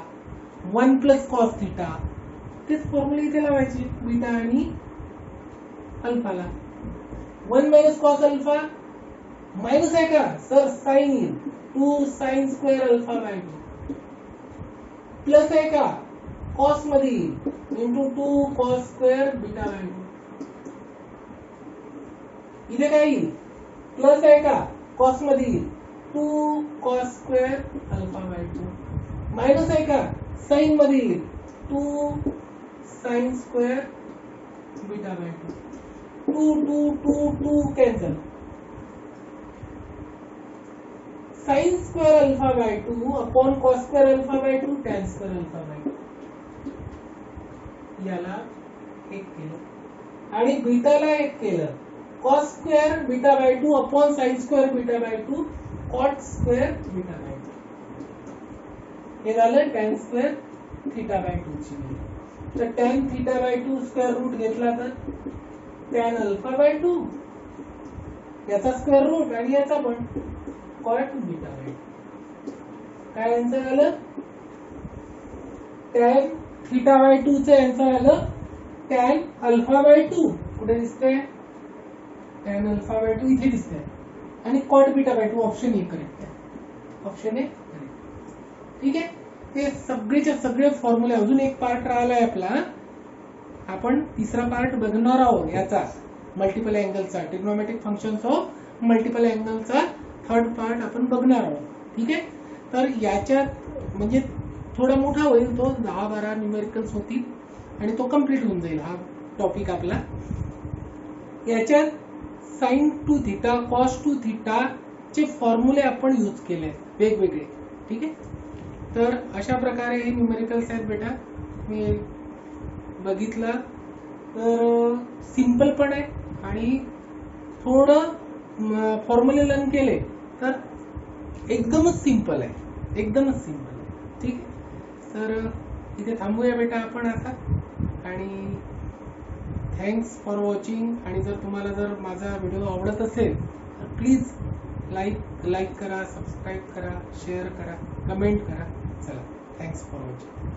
1 plus cos theta, तेच फॉर्म्युले इथे लावायचे बीटा आणि अल्फाला. 1 मायनस कॉस अल्फा मायनस आहे का सर, साइन येईल, 2 साइन स्क्वेअर अल्फा/2. प्लस आहे का, कॉस मध्ये येईल इंटू 2 कॉस स्क्वेअर बीटा/2. इथे काय येईल, प्लस आहे का, कॉस मध्ये येईल 2 कॉस स्क्वेअर अल्फा/2. मायनस आहे का, साइन मध्ये येईल 2 sine square beta. 2 2 2 2 cancel. Sine square alpha upon cos square alpha tan square alpha. याला एक केलं आणि बीटाला एक केलं, cos square beta upon sine square beta cot square beta. हे झालं टॅन स्क्वेअर θ/2 ची व्हॅल्यू. तर टॅन θ/2 स्क्वेअर रूट घेतला तर टॅन अल्फा/2, याचा स्क्वेअर रूट आणि याचा पण कॉट बीटा/2. काय आन्सर आलं, टॅन θ/2 चं आन्सर आलं टॅन अल्फा/2. कुठे दिसतंय, टॅन अल्फा/2 इथे दिसतंय आणि कॉट बीटा/2 ऑप्शन ए करेक्ट आहे, ऑप्शन ए करेक्ट. ठीक आहे, ते सगळेच्या सगळे फॉर्म्युले. अजून एक पार्ट राहिलाय आपला, आपण तिसरा पार्ट बघणार आहोत याचा, मल्टिपल अँगलचा, ट्रिग्नोमेट्रिक फंक्शन्स ऑफ मल्टिपल अँगलचा थर्ड पार्ट आपण बघणार आहोत. ठीक आहे, तर याच्यात म्हणजे थोडा मोठा होईल तो, 10-12 न्यूमेरिकल्स होतील आणि तो कम्प्लीट होऊन जाईल हा टॉपिक आपला. याच्यात sign to theta, cos two theta चे फॉर्म्युले आपण यूज केले वेगवेगळे. ठीक आहे, तर अशा प्रकारे हे न्यूमेरिकल्स आहेत बेटा. मी बघितलं तर सिंपल पण आहे आणि थोडं फॉर्म्युले लर्न केले तर एकदमच सिंपल आहे, एकदमच सिंपल आहे. ठीक आहे, तर इथे थांबूया बेटा आपण आता. आणि थँक्स फॉर वॉचिंग. आणि जर तुम्हाला जर माझा व्हिडिओ आवडत असेल तर प्लीज लाईक करा, सबस्क्राईब करा, शेअर करा, कमेंट करा. चला, थँक्स फॉर वॉचिंग.